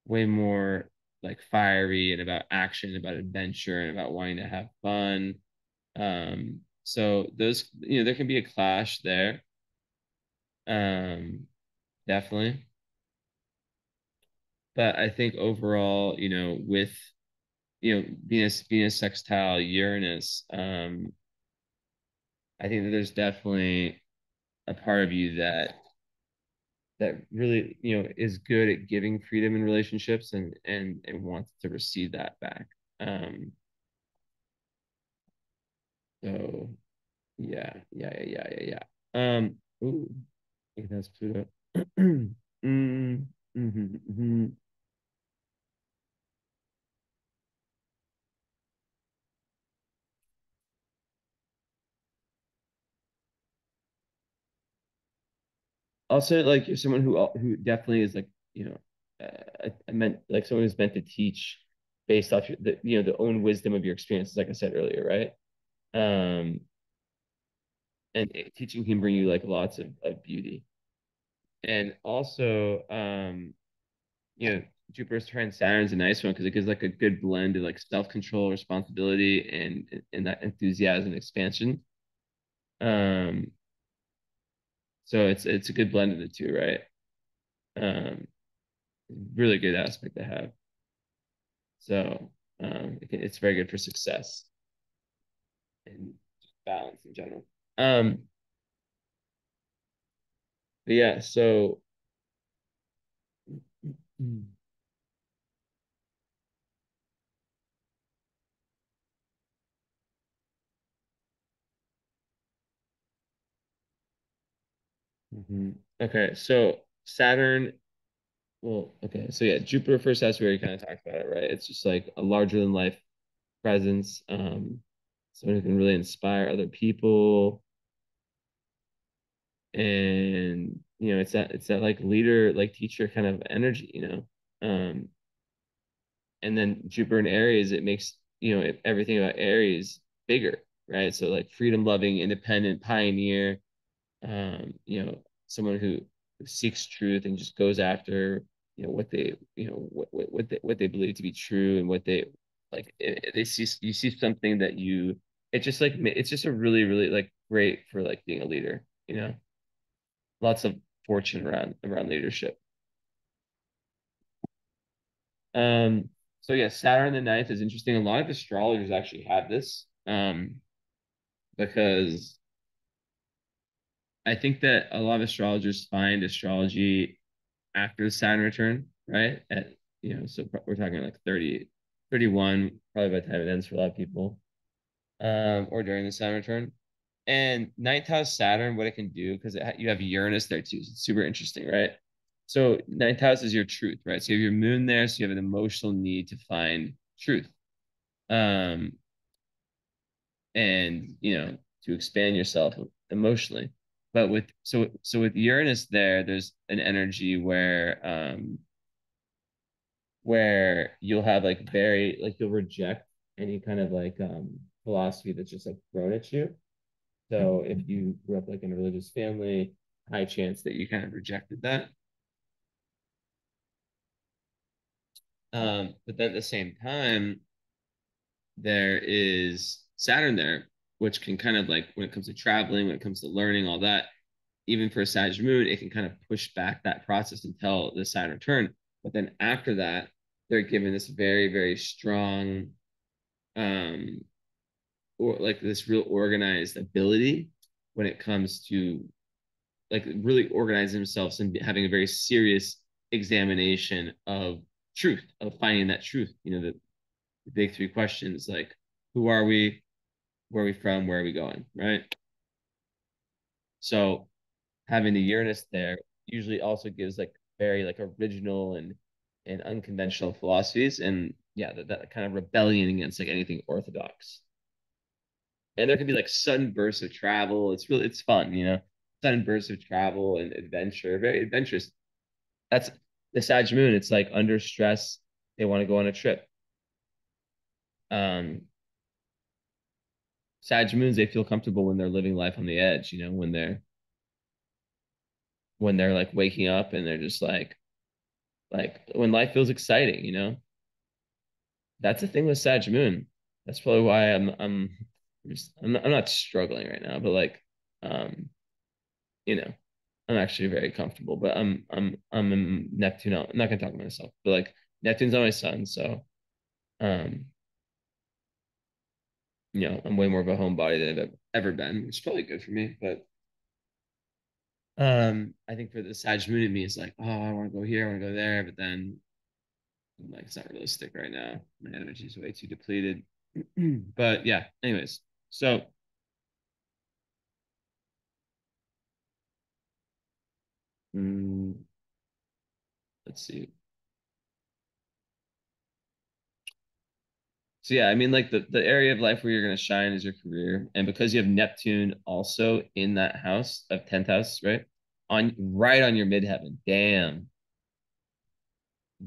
way more like fiery and about action, about adventure, and about wanting to have fun. So those, there can be a clash there. Um, Definitely. But I think overall, with Venus sextile Uranus, I think that there's definitely a part of you that really, is good at giving freedom in relationships and wants to receive that back. Um, so yeah. Ooh, I think that's Pluto. mm, mhm. Also, like you're someone who definitely is like, I meant like someone who's meant to teach based off the own wisdom of your experiences, like I said earlier, right? Um, and teaching can bring you like lots of beauty. And also, you know, Jupiter's trine Saturn's a nice one because it gives like a good blend of like self-control, responsibility, and that enthusiasm and expansion. Um, so it's a good blend of the two, right? Um, Really good aspect to have. So it's very good for success and balance in general. But yeah, so Mhm. Okay, so Saturn. Well, okay, so yeah, Jupiter first house, we already kind of talked about it, right? It's just like a larger than life presence, someone who can really inspire other people, and it's that like leader, like teacher kind of energy, and then Jupiter in Aries, it makes everything about Aries bigger, right? So like freedom loving, independent, pioneer, someone who seeks truth and just goes after what they what they believe to be true and what they like. They see you see something that you it's just like it's just a really, really like great for like being a leader. Lots of fortune around leadership. Um, so yeah, Saturn the ninth is interesting. A lot of astrologers actually have this, because I think that a lot of astrologers find astrology after the Saturn return, right? So we're talking like 30, 31, probably by the time it ends for a lot of people, or during the Saturn return. And ninth house Saturn, what it can do, because you have Uranus there too. So it's super interesting, right? So ninth house is your truth, right? So you have your moon there, so you have an emotional need to find truth, um, and to expand yourself emotionally. But with Uranus there, there's an energy where you'll have like very like you'll reject any kind of like philosophy that's just like thrown at you. So if you grew up like in a religious family, high chance that you kind of rejected that. But then at the same time, there is Saturn there, which can kind of like when it comes to traveling, when it comes to learning, all that, even for a Sag moon, it can kind of push back that process until the Saturn return. But then after that, they're given this very, very strong, um, or like this real organized ability when it comes to like really organizing themselves and having a very serious examination of truth, of finding that truth. You know, the big three questions like who are we, where are we from, where are we going, right? So having the Uranus there usually also gives like very like original and unconventional philosophies and yeah, that kind of rebellion against like anything orthodox. And there can be like sudden bursts of travel. It's fun, you know, sudden bursts of travel and adventure, very adventurous. That's the Sag Moon. It's like under stress, they want to go on a trip. Um, Sag Moons, they feel comfortable when they're living life on the edge, you know, when they're like waking up and they're just like when life feels exciting, you know. That's the thing with Sag Moon. That's probably why I'm not struggling right now, but like you know, I'm actually very comfortable. But I'm in Neptune. I'm not gonna talk about myself, but like Neptune's on my sun, so um, you know, I'm way more of a homebody than I've ever been, which is probably good for me. But I think for the Sag Moon in me, it's like, oh, I want to go here, I want to go there, but then I'm like, it's not realistic right now. My energy is way too depleted. But yeah, anyways, so mm, let's see. So yeah, I mean, like the area of life where you're gonna shine is your career, and because you have Neptune also in that house of 10th house, right? On right on your midheaven. Damn,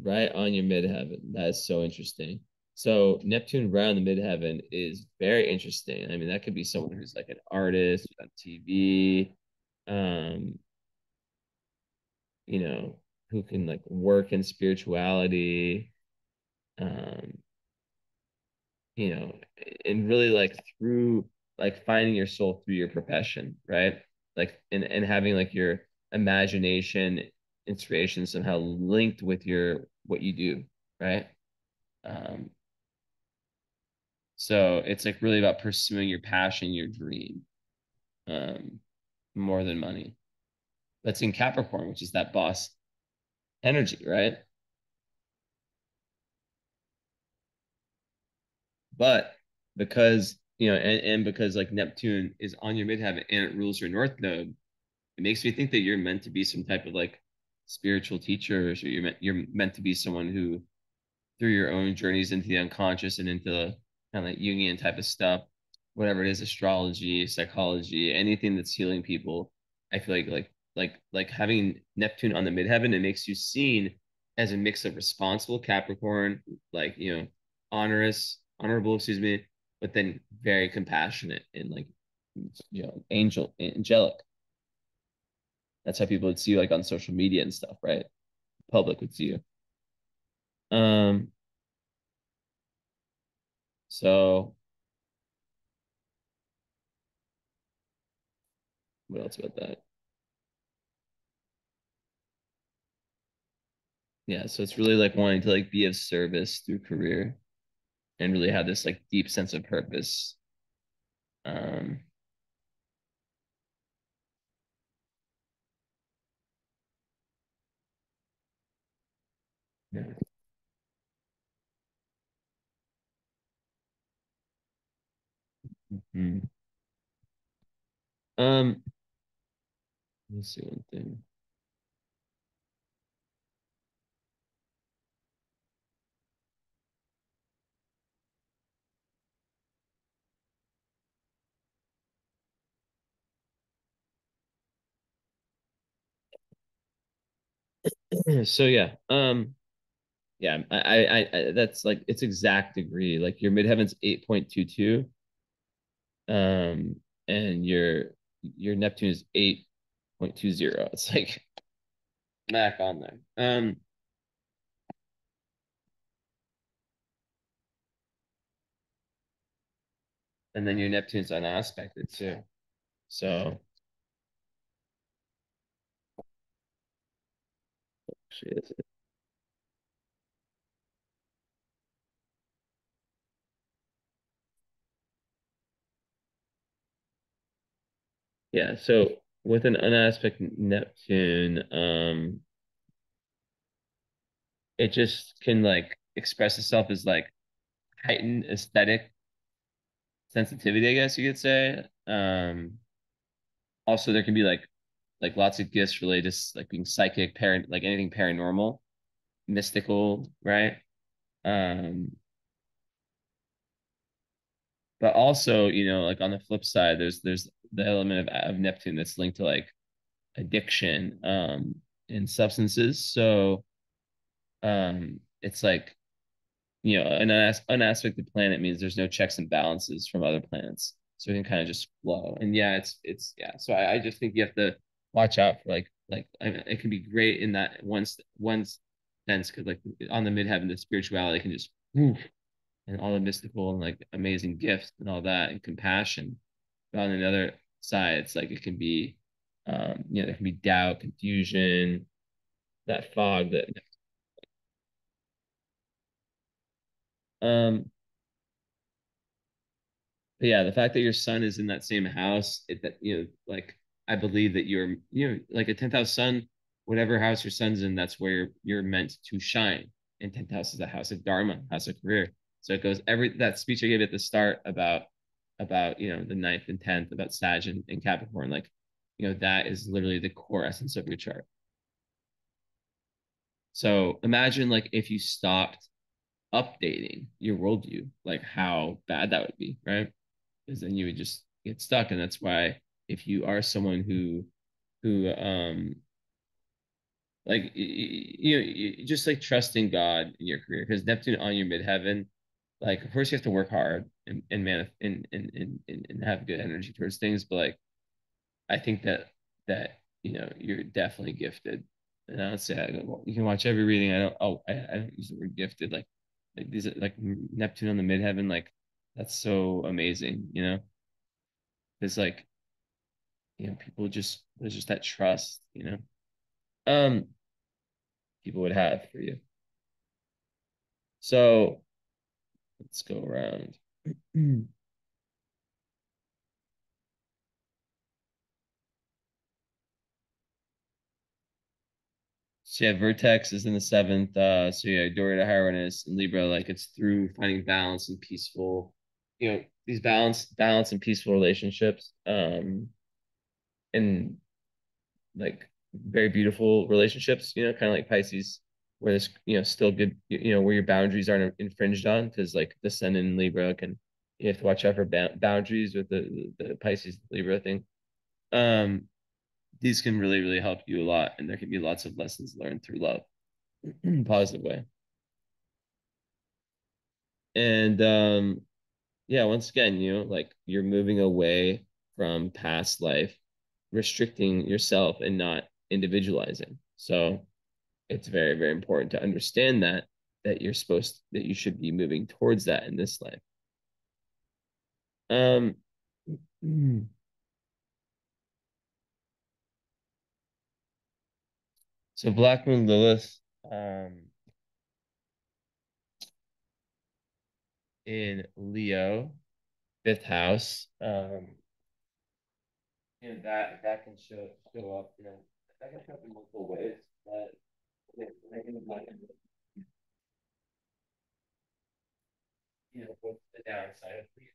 right on your midheaven. That is so interesting. So Neptune right on the midheaven is very interesting. I mean, that could be someone who's like an artist on TV, um, you know, who can like work in spirituality, um, you know, and really like through like finding your soul through your profession, right? Like and having like your imagination, inspiration somehow linked with your what you do, right? Um, so it's like really about pursuing your passion, your dream, um, more than money. That's in Capricorn, which is that boss energy, right? But because you know, and because like Neptune is on your midheaven and it rules your north node, it makes me think that you're meant to be some type of like spiritual teacher, or you're meant to be someone who, through your own journeys into the unconscious and into the kind of like Jungian type of stuff, whatever it is, astrology, psychology, anything that's healing people. I feel like having Neptune on the midheaven, it makes you seen as a mix of responsible Capricorn, like you know, honorable, excuse me, but then very compassionate and like you know, angelic. That's how people would see you like on social media and stuff, right? Public would see you. Um, so what else about that? Yeah, so it's really like wanting to like be of service through career and really have this like deep sense of purpose. Um, yeah. Mhm. Um, let me see one thing. So yeah, yeah, I that's like it's exact degree. Like your midheaven's 8.22, um, and your Neptune is 8.20. It's like back on there. and then your Neptune's unaspected too. So actually, yeah. So with an unaspect Neptune, it just can like express itself as like heightened aesthetic sensitivity, I guess you could say. Also there can be like lots of gifts related to like being psychic, parent, like anything paranormal, mystical, right? Um, but also, like on the flip side, there's the element of Neptune that's linked to like addiction, and substances. So it's like an aspected planet means there's no checks and balances from other planets, so it can kind of just flow. And yeah, it's yeah. So I just think you have to watch out for like I mean, it can be great in that one sense because like on the midheaven, the spirituality can just woof, and all the mystical and like amazing gifts and all that and compassion. But on the other side, it's like it can be, there can be doubt, confusion, that fog that um But yeah, the fact that your sun is in that same house, that like I believe that like a 10th house sun, whatever house your sun's in, that's where you're meant to shine. And 10th house is a house of Dharma, house of career. So it goes every that speech I gave at the start about the ninth and 10th about Sag and Capricorn, like that is literally the core essence of your chart. So imagine like if you stopped updating your worldview, like how bad that would be, right? Because then you would just get stuck. And that's why if you are someone who like you just like trusting God in your career, because Neptune on your midheaven, like of course you have to work hard and man and have good energy towards things, but like I think that you're definitely gifted. And I would say you can watch every reading. I don't use the word gifted, like these are like Neptune on the midheaven, like that's so amazing, it's like people just there's just that trust, um people would have for you. So let's go around. So yeah, Vertex is in the seventh. So yeah, Doria Hieronymus and Libra, like it's through finding balance and peaceful, these balance and peaceful relationships, and like very beautiful relationships, kind of like Pisces, where there's, still good, where your boundaries aren't infringed on, because like the Sun in Libra can, you have to watch out for boundaries with the Pisces Libra thing. Um, these can really, really help you a lot, and there can be lots of lessons learned through love, positive way. And yeah, once again, like you're moving away from past life, restricting yourself and not individualizing. So it's very, very important to understand that you should be moving towards that in this life. Um, so Black Moon Lilith, in Leo, fifth house, that can show up, that can show up in multiple ways. But what's the downside of Leo?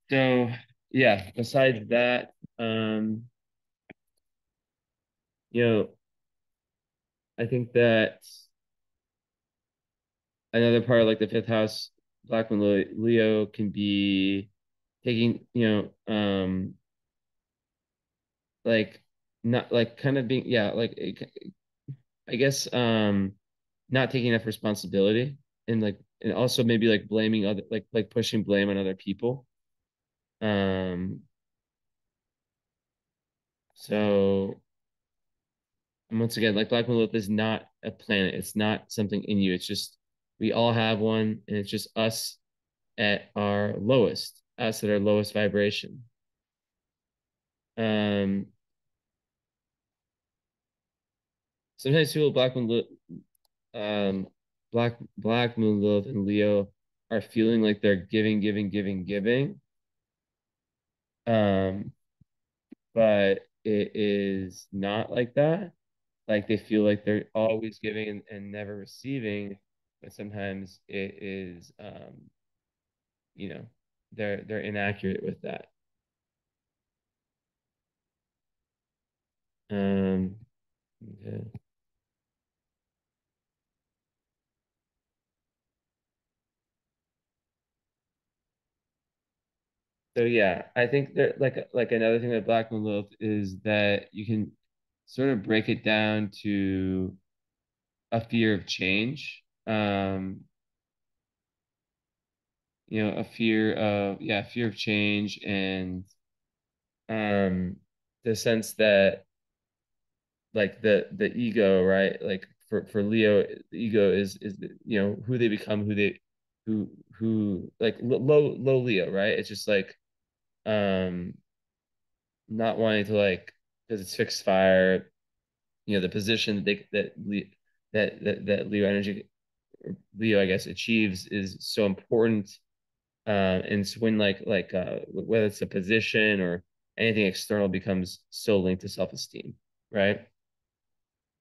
So yeah, besides that, you know, I think that another part of like the fifth house, Black Moon Leo can be taking, like not like kind of being, yeah, like I guess not taking enough responsibility and like and also maybe like blaming other like pushing blame on other people. Um so and once again, like Black Lilith is not a planet. It's not something in you. It's just we all have one, and it's just us at our lowest, us at our lowest vibration. Um, Sometimes people um, Black Moon Lilith and Leo are feeling like they're giving, giving, giving, giving. Um, but it is not like that. Like they feel like they're always giving and never receiving, but sometimes it is you know, they're inaccurate with that. Um, okay. So yeah, I think that like another thing that Black Moon Lilith is that you can sort of break it down to a fear of change. A fear of fear of change and um the sense that like the ego, right? Like for Leo, the ego is who they become, who like low Leo, right? It's just like um not wanting to like because it's fixed fire, the position that Leo energy Leo I guess achieves is so important. And so when whether it's a position or anything external becomes so linked to self-esteem, right?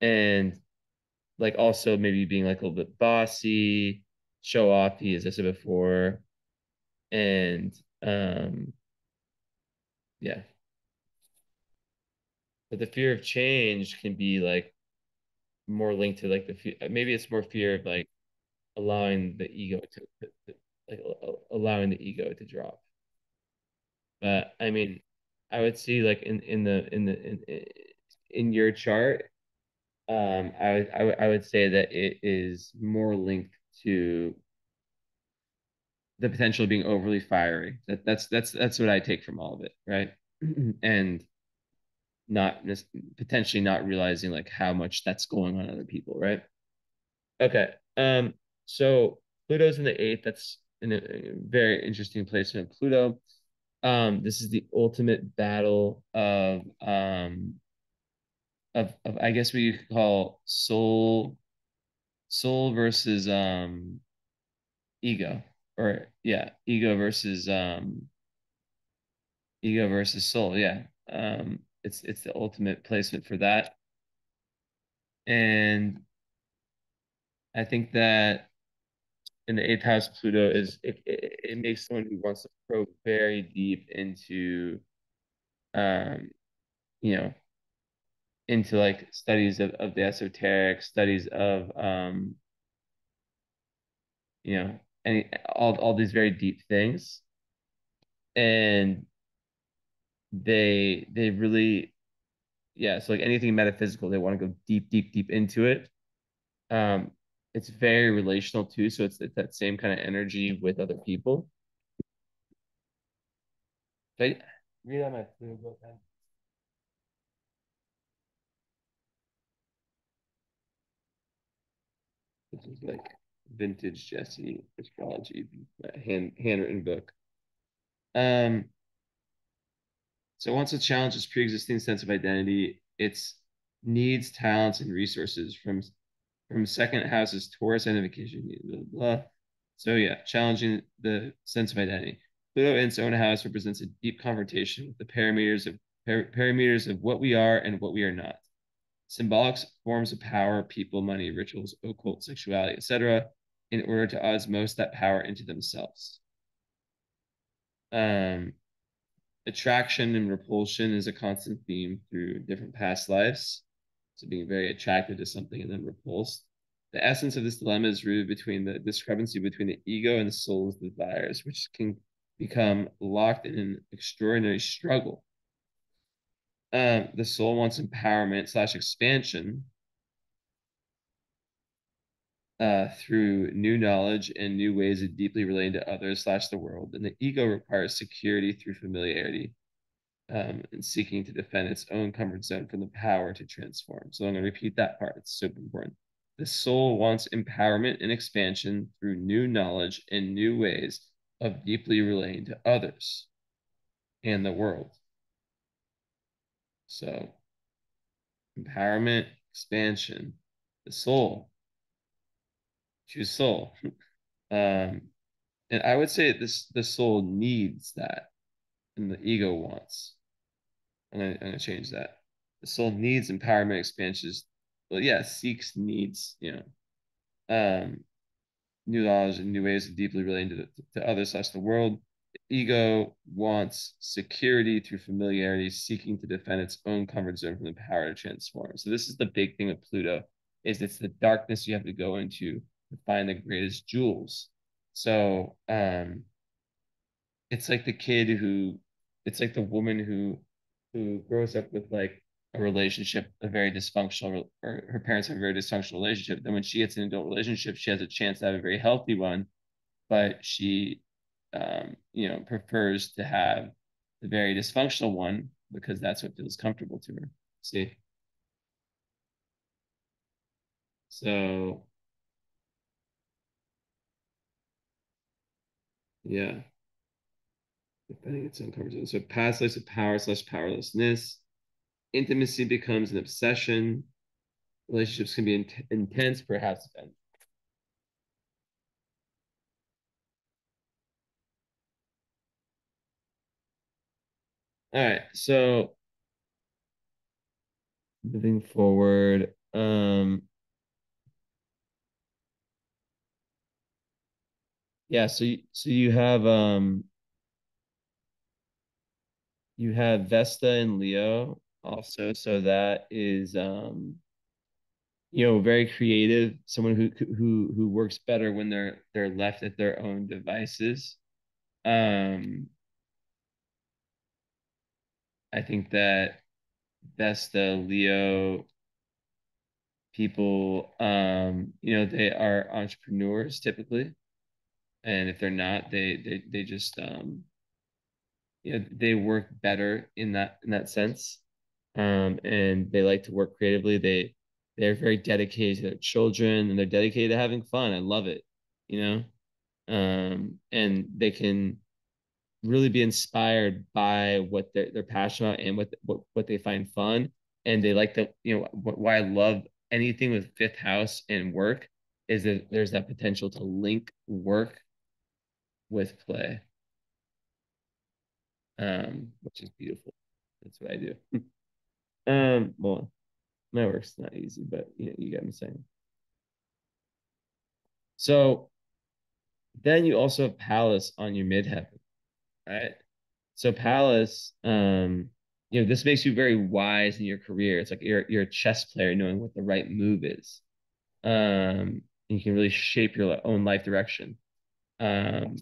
And like also maybe being like a little bit bossy, show offy, as I said before, and yeah. But the fear of change can be like more linked to like maybe it's more fear of like allowing the ego allowing the ego to drop. But I mean, I would see like in your chart, I would say that it is more linked to the potential of being overly fiery. That's what I take from all of it, right? And not potentially not realizing like how much that's going on other people, right? Okay. So Pluto's in the eighth. That's in a very interesting placement. Pluto. This is the ultimate battle of I guess what you could call soul versus ego. Or yeah, ego versus soul. Yeah. It's the ultimate placement for that. And I think that in the eighth house, Pluto it makes someone who wants to probe very deep into um, you know, into like studies of the esoteric, studies of any all these very deep things. And they really so like anything metaphysical, they want to go deep, deep, deep into it. Um, it's very relational too, so it's that same kind of energy with other people. So I read on my Pluto book. This is like vintage Jesse astrology, handwritten book. Um, so once a challenge is pre-existing sense of identity, its needs, talents, and resources from second house's Taurus identification. Blah, blah. So yeah, challenging the sense of identity. Pluto in its own house represents a deep confrontation with the parameters of what we are and what we are not. Symbolic forms of power, people, money, rituals, occult, sexuality, etc., in order to osmose that power into themselves. Um, Attraction and repulsion is a constant theme through different past lives. So being very attracted to something and then repulsed. The essence of this dilemma is rooted between the discrepancy between the ego and the soul's desires, which can become locked in an extraordinary struggle. The soul wants empowerment slash expansion through new knowledge and new ways of deeply relating to others slash the world. And the ego requires security through familiarity and seeking to defend its own comfort zone from the power to transform. So I'm going to repeat that part. It's super important. The soul wants empowerment and expansion through new knowledge and new ways of deeply relating to others and the world. So empowerment, expansion, the soul, choose soul. And I would say this the soul needs that, and the ego wants. I'm gonna change that. The soul needs empowerment, expansions. Well, yeah, seeks, needs, new knowledge and new ways of deeply relating to others slash the world. The ego wants security through familiarity, seeking to defend its own comfort zone from the power to transform. So this is the big thing with Pluto, is it's the darkness you have to go into to find the greatest jewels. So it's like the kid who it's like the woman who grows up with like a relationship, a very dysfunctional, or her parents have a very dysfunctional relationship. Then when she gets an adult relationship, she has a chance to have a very healthy one, but she prefers to have the very dysfunctional one because that's what feels comfortable to her. See? So yeah, defending its own comfort zone. So past lives of power slash powerlessness. Intimacy becomes an obsession. Relationships can be intense, perhaps offensive. All right, so moving forward, yeah, so you have Vesta and Leo also, so that is very creative, someone who works better when they're left at their own devices. Um, I think that Vesta, Leo people, they are entrepreneurs typically, and if they're not, they just they work better in that sense, and they like to work creatively. They're very dedicated to their children, and they're dedicated to having fun. I love it, you know, and they can really be inspired by what they're passionate about and what they find fun. And they like to, why I love anything with fifth house and work is that there's that potential to link work with play, which is beautiful. That's what I do. Well, my work's not easy, but you get what I'm saying. So then you also have Pallas on your midheaven, right? So Pallas, this makes you very wise in your career. It's like you're a chess player knowing what the right move is. You can really shape your own life direction. Um,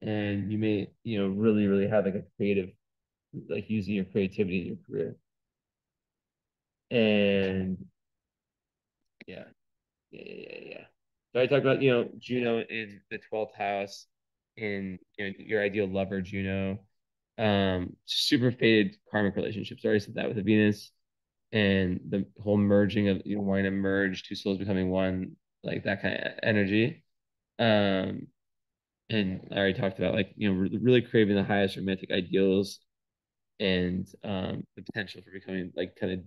and you may, really, really have like a creative, like using your creativity in your career. And yeah, yeah. So I talked about, Juno in the 12th house in your ideal lover, Juno. Super faded karmic relationships. I already said that with the Venus and the whole merging of wanting to merge two souls becoming one, like that kind of energy. Um, and I already talked about like really craving the highest romantic ideals and the potential for becoming like kind of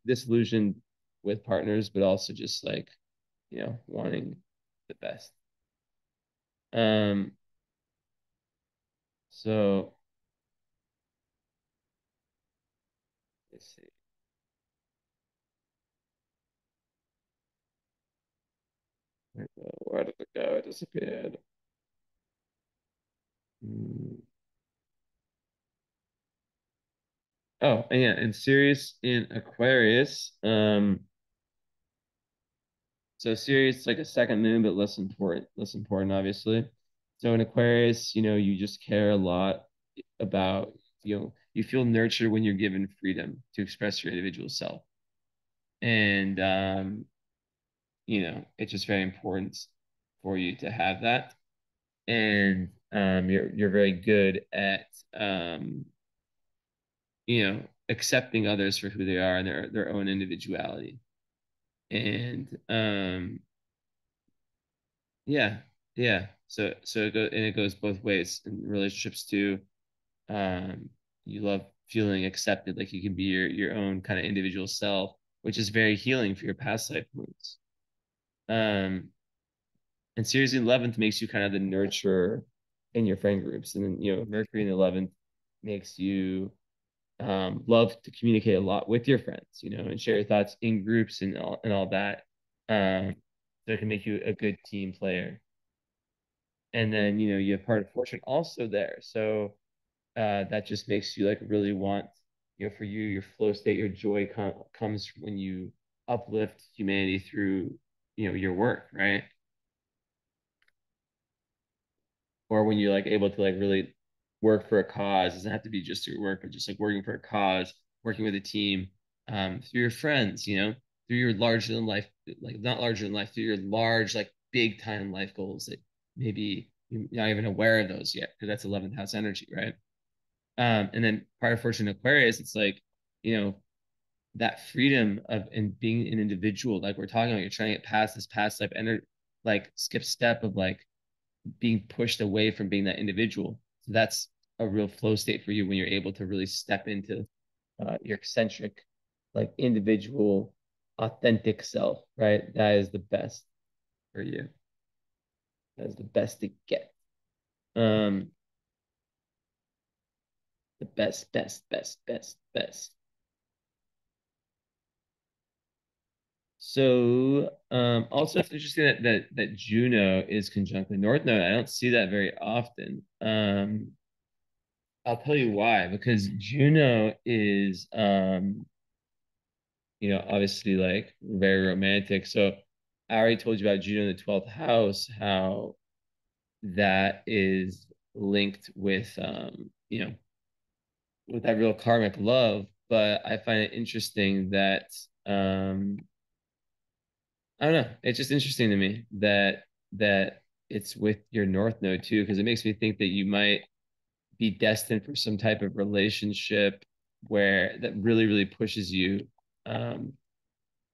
disillusioned with partners, but also just like wanting the best. Um, so let's see. Where did it go? It disappeared. Hmm. Oh, and yeah, and Sirius in Aquarius. So Sirius is like a second moon, but less important, obviously. So in Aquarius, you just care a lot about, you feel nurtured when you're given freedom to express your individual self. And it's just very important for you to have that. And you're very good at accepting others for who they are and their own individuality. And yeah, yeah. So it goes both ways in relationships too. Um, you love feeling accepted, like you can be your own kind of individual self, which is very healing for your past life moves. Um, and Sirius in 11th makes you kind of the nurturer in your friend groups, and then Mercury in the 11th makes you love to communicate a lot with your friends, and share your thoughts in groups and all that. So it can make you a good team player. And then you have part of fortune also there, so that just makes you like really want, for you, your flow state, your joy comes when you uplift humanity through your work, right? Or when you're like able to like really work for a cause. It doesn't have to be just your work, but just like working for a cause, working with a team, through your friends, through your larger than life, like not larger than life, through your large, like big time life goals that maybe you're not even aware of those yet, because that's 11th house energy, right? And then part of fortune Aquarius, it's like, you know, that freedom of and being an individual, like we're talking about, you're trying to get past this past life and like skip step of like being pushed away from being that individual. So that's a real flow state for you when you're able to really step into your eccentric, like individual, authentic self, right? That is the best for you. That is the best to get. Um, the best, best, best, best, best. So also it's interesting that Juno is conjunct the North Node. I don't see that very often. I'll tell you why. Because Juno is obviously like very romantic. So I already told you about Juno in the 12th house, how that is linked with that real karmic love. But I find it interesting that I don't know. It's just interesting to me that it's with your North Node too, because it makes me think that you might be destined for some type of relationship where that really, really pushes you um,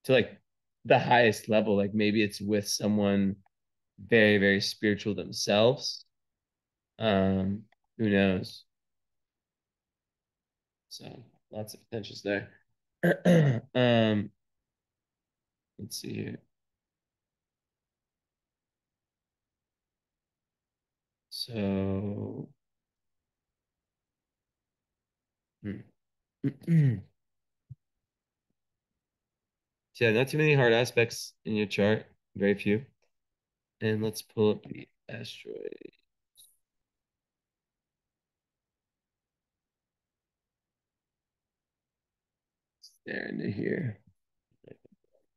to like the highest level. Like maybe it's with someone very, very spiritual themselves. Who knows? So lots of potentials there. Let's see here. So, so yeah, not too many hard aspects in your chart, very few. And let's pull up the asteroid there into here.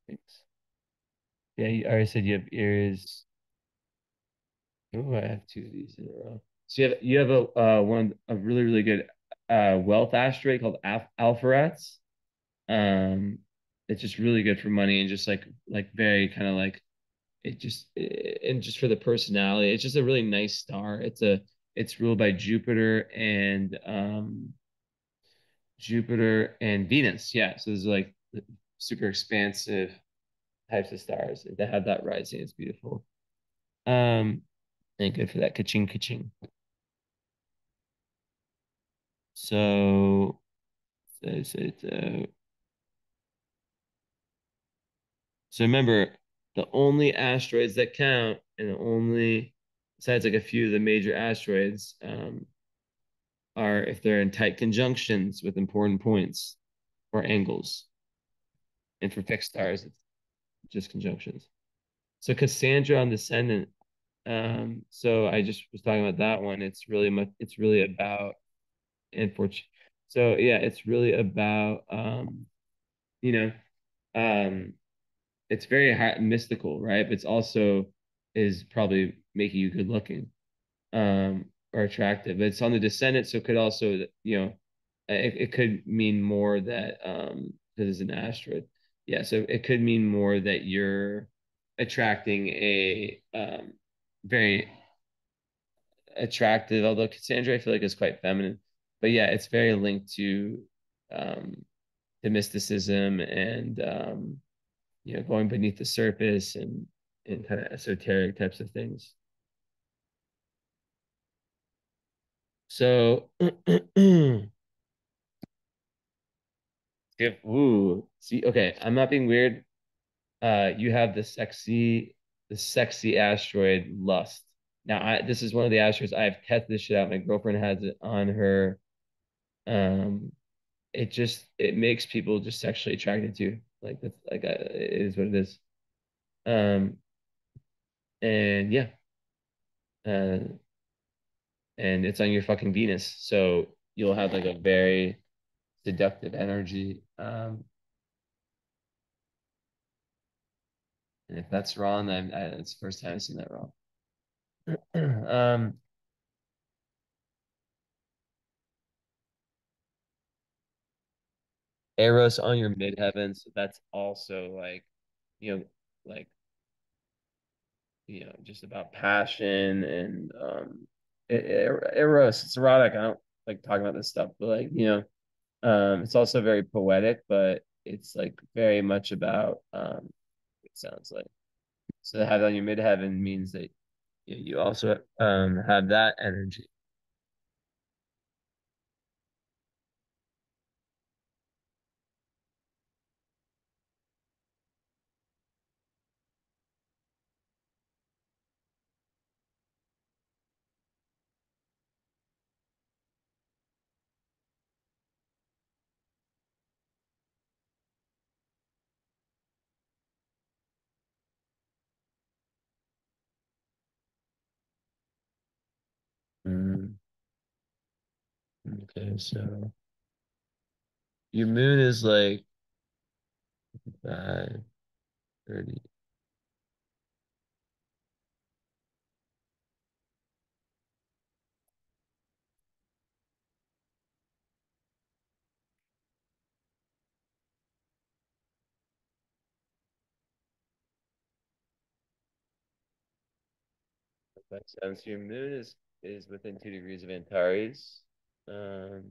Thanks. Yeah, you already said you have Aries. Oh, I have two of these in a row. So you have a really, really good wealth asteroid called Alpharats. Um, it's just really good for money and just like very kind of like and just for the personality. It's just a really nice star. It's ruled by Jupiter and Venus. Yeah, so there's like super expansive types of stars that have that rising. It's beautiful. Um, and good for that ka-ching ka-ching. So, so remember, the only asteroids that count, and the only besides like a few of the major asteroids, are if they're in tight conjunctions with important points or angles. And for fixed stars, it's just conjunctions. So Cassandra on Descendant. So I just was talking about that one. It's really much. It's really about unfortunate. So yeah, it's really about you know, um, it's very mystical, right? But it's also is probably making you good looking, or attractive. It's on the descendant, so it could also, it could mean more that because it's an asteroid. Yeah, so it could mean more that you're attracting a very attractive, although Cassandra I feel like is quite feminine. But yeah, it's very linked um to mysticism and going beneath the surface and kind of esoteric types of things. So if ooh, see, okay, I'm not being weird. You have the sexy asteroid Lust. Now, this is one of the asteroids I've tested this shit out. My girlfriend has it on her. Um, it makes people just sexually attracted to you. Like that's like it is what it is. Um, and yeah, uh, and it's on your fucking Venus, so you'll have like a very seductive energy. And if that's wrong, then it's the first time I've seen that wrong. um, Eros on your midheaven, so that's also like, you know, like just about passion and Eros. It's erotic. I don't like talking about this stuff, but like it's also very poetic, but it's like very much about it sounds like. So to have it on your midheaven means that you also have that energy. Mm, okay, so your moon is like 5:30. Makes sense. Your moon is within 2 degrees of Antares. Um,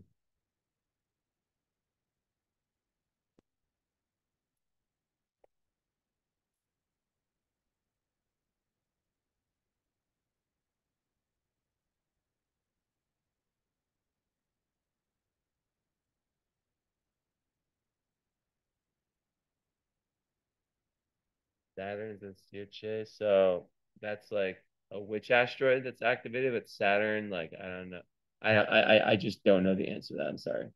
Saturn's in Sagittarius, so that's like a which asteroid that's activated, but Saturn, like I don't know. I just don't know the answer to that. I'm sorry.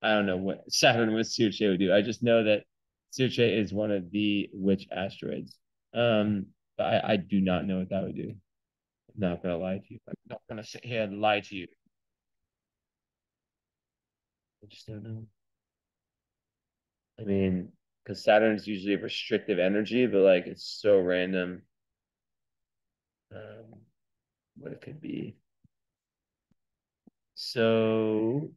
I don't know what Saturn with Sagittarius would do. I just know that Sagittarius is one of the which asteroids. But I do not know what that would do. I'm not gonna lie to you. I'm not gonna sit here and lie to you. I just don't know. I mean, because Saturn's usually a restrictive energy, but like it's so random. Um, what it could be. So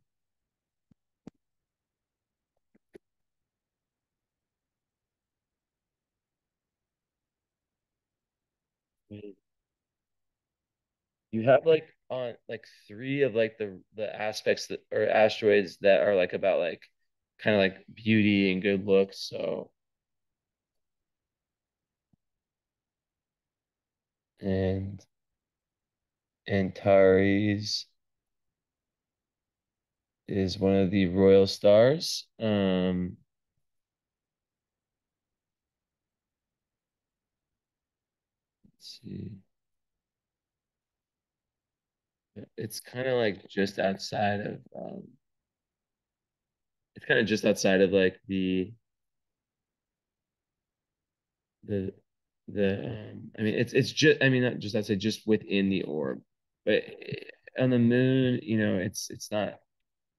you have like on like three of like the aspects that or asteroids that are like about like kind of like beauty and good looks. So and Antares is one of the royal stars. Let's see. It's kind of like just outside of it's kind of just outside of like the I mean it's just I mean not just I'd say just within the orb, but on the moon, it's not.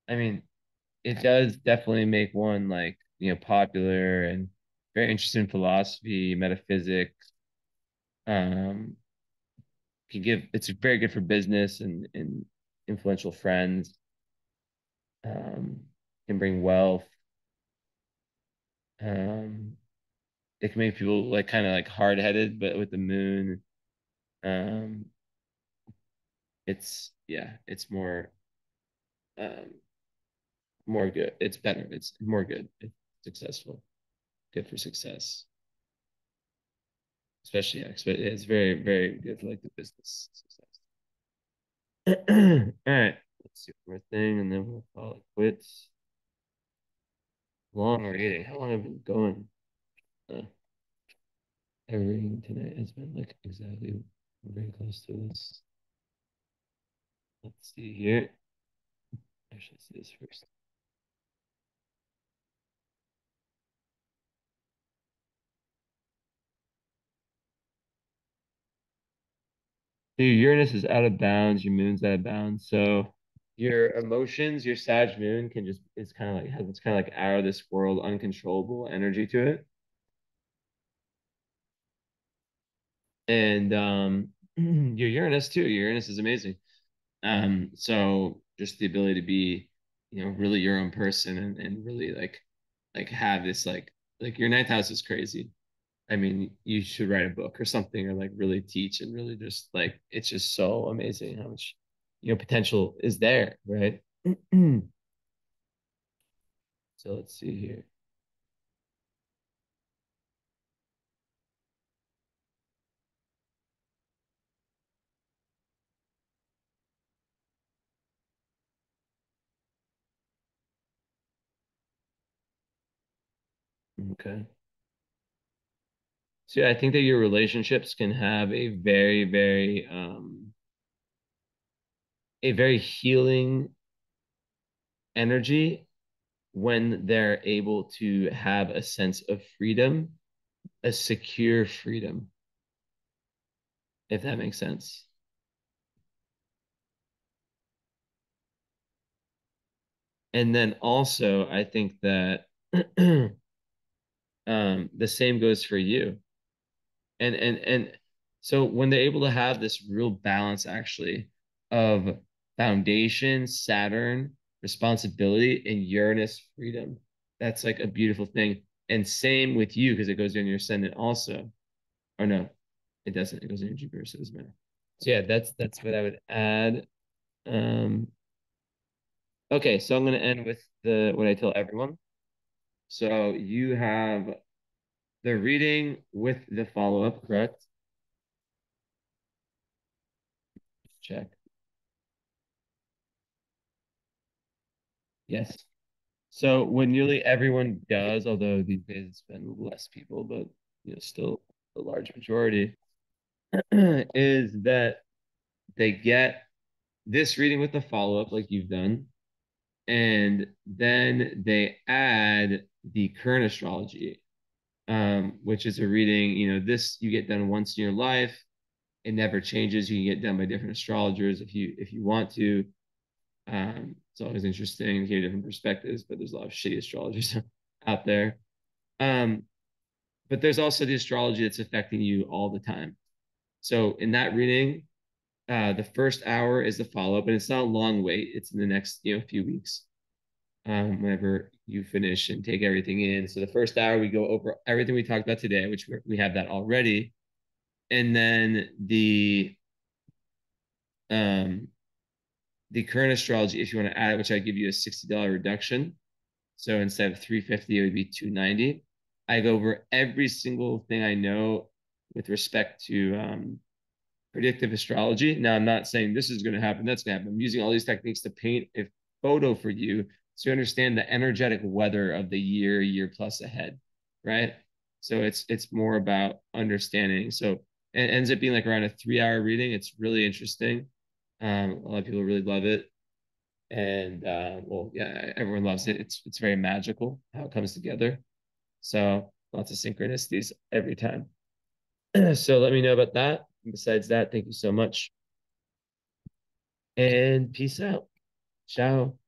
I mean, it does definitely make one like popular and very interested in philosophy, metaphysics. Um, can give it's very good for business and influential friends. Can bring wealth. Um, it can make people like kind of like hard headed, but with the moon, um, it's um more good. It's better. It's more good. It's successful. Good for success. Especially it's very good for like the business success. All right, let's see one more thing, and then we'll call it quits. Long reading. How long have I been going? Uh, Everything tonight has been like exactly very close to this. Let's see here. I should see this first. So your Uranus is out of bounds, your moon's out of bounds. So your emotions, your Sag moon can just it's kind of like has it's kind of like out of this world, uncontrollable energy to it. And your Uranus too. Your Uranus is amazing. So just the ability to be, really your own person and really like have this like your ninth house is crazy. I mean, you should write a book or something or like really teach and really just like it's just so amazing how much potential is there, right? So let's see here. Okay. So yeah, I think that your relationships can have a very healing energy when they're able to have a sense of freedom, a secure freedom, if that makes sense. And then also, I think that the same goes for you. And so when they're able to have this real balance, actually, of foundation, Saturn, responsibility, and Uranus freedom, that's like a beautiful thing. And same with you because it goes in your ascendant also. Or no, it doesn't. It goes in your Jupiter, so it doesn't matter. So yeah, that's what I would add. Um, okay, so I'm gonna end with the what I tell everyone. So you have the reading with the follow-up, correct? Check. Yes. So what nearly everyone does, although these days it's been less people, but still a large majority, is that they get this reading with the follow-up like you've done, and then they add the current astrology, which is a reading, this you get done once in your life. It never changes. You can get done by different astrologers if you want to. It's always interesting to hear different perspectives, but there's a lot of shitty astrologers out there. Um, but there's also the astrology that's affecting you all the time. So in that reading, the first hour is the follow up, and it's not a long wait. It's in the next few weeks. Whenever you finish and take everything in. So the first hour we go over everything we talked about today, which we have that already, and then um, the current astrology, if you want to add it, which I give you a $60 reduction. So instead of 350, it would be 290. I go over every single thing I know with respect to predictive astrology. Now, I'm not saying this is going to happen, that's going to happen. I'm using all these techniques to paint a photo for you so you understand the energetic weather of the year plus ahead, right? So it's more about understanding. So it ends up being like around a 3 hour reading. It's really interesting. A lot of people really love it. And well, yeah, everyone loves it. It's very magical how it comes together. So lots of synchronicities every time. So let me know about that. Besides that, thank you so much. And peace out. Ciao.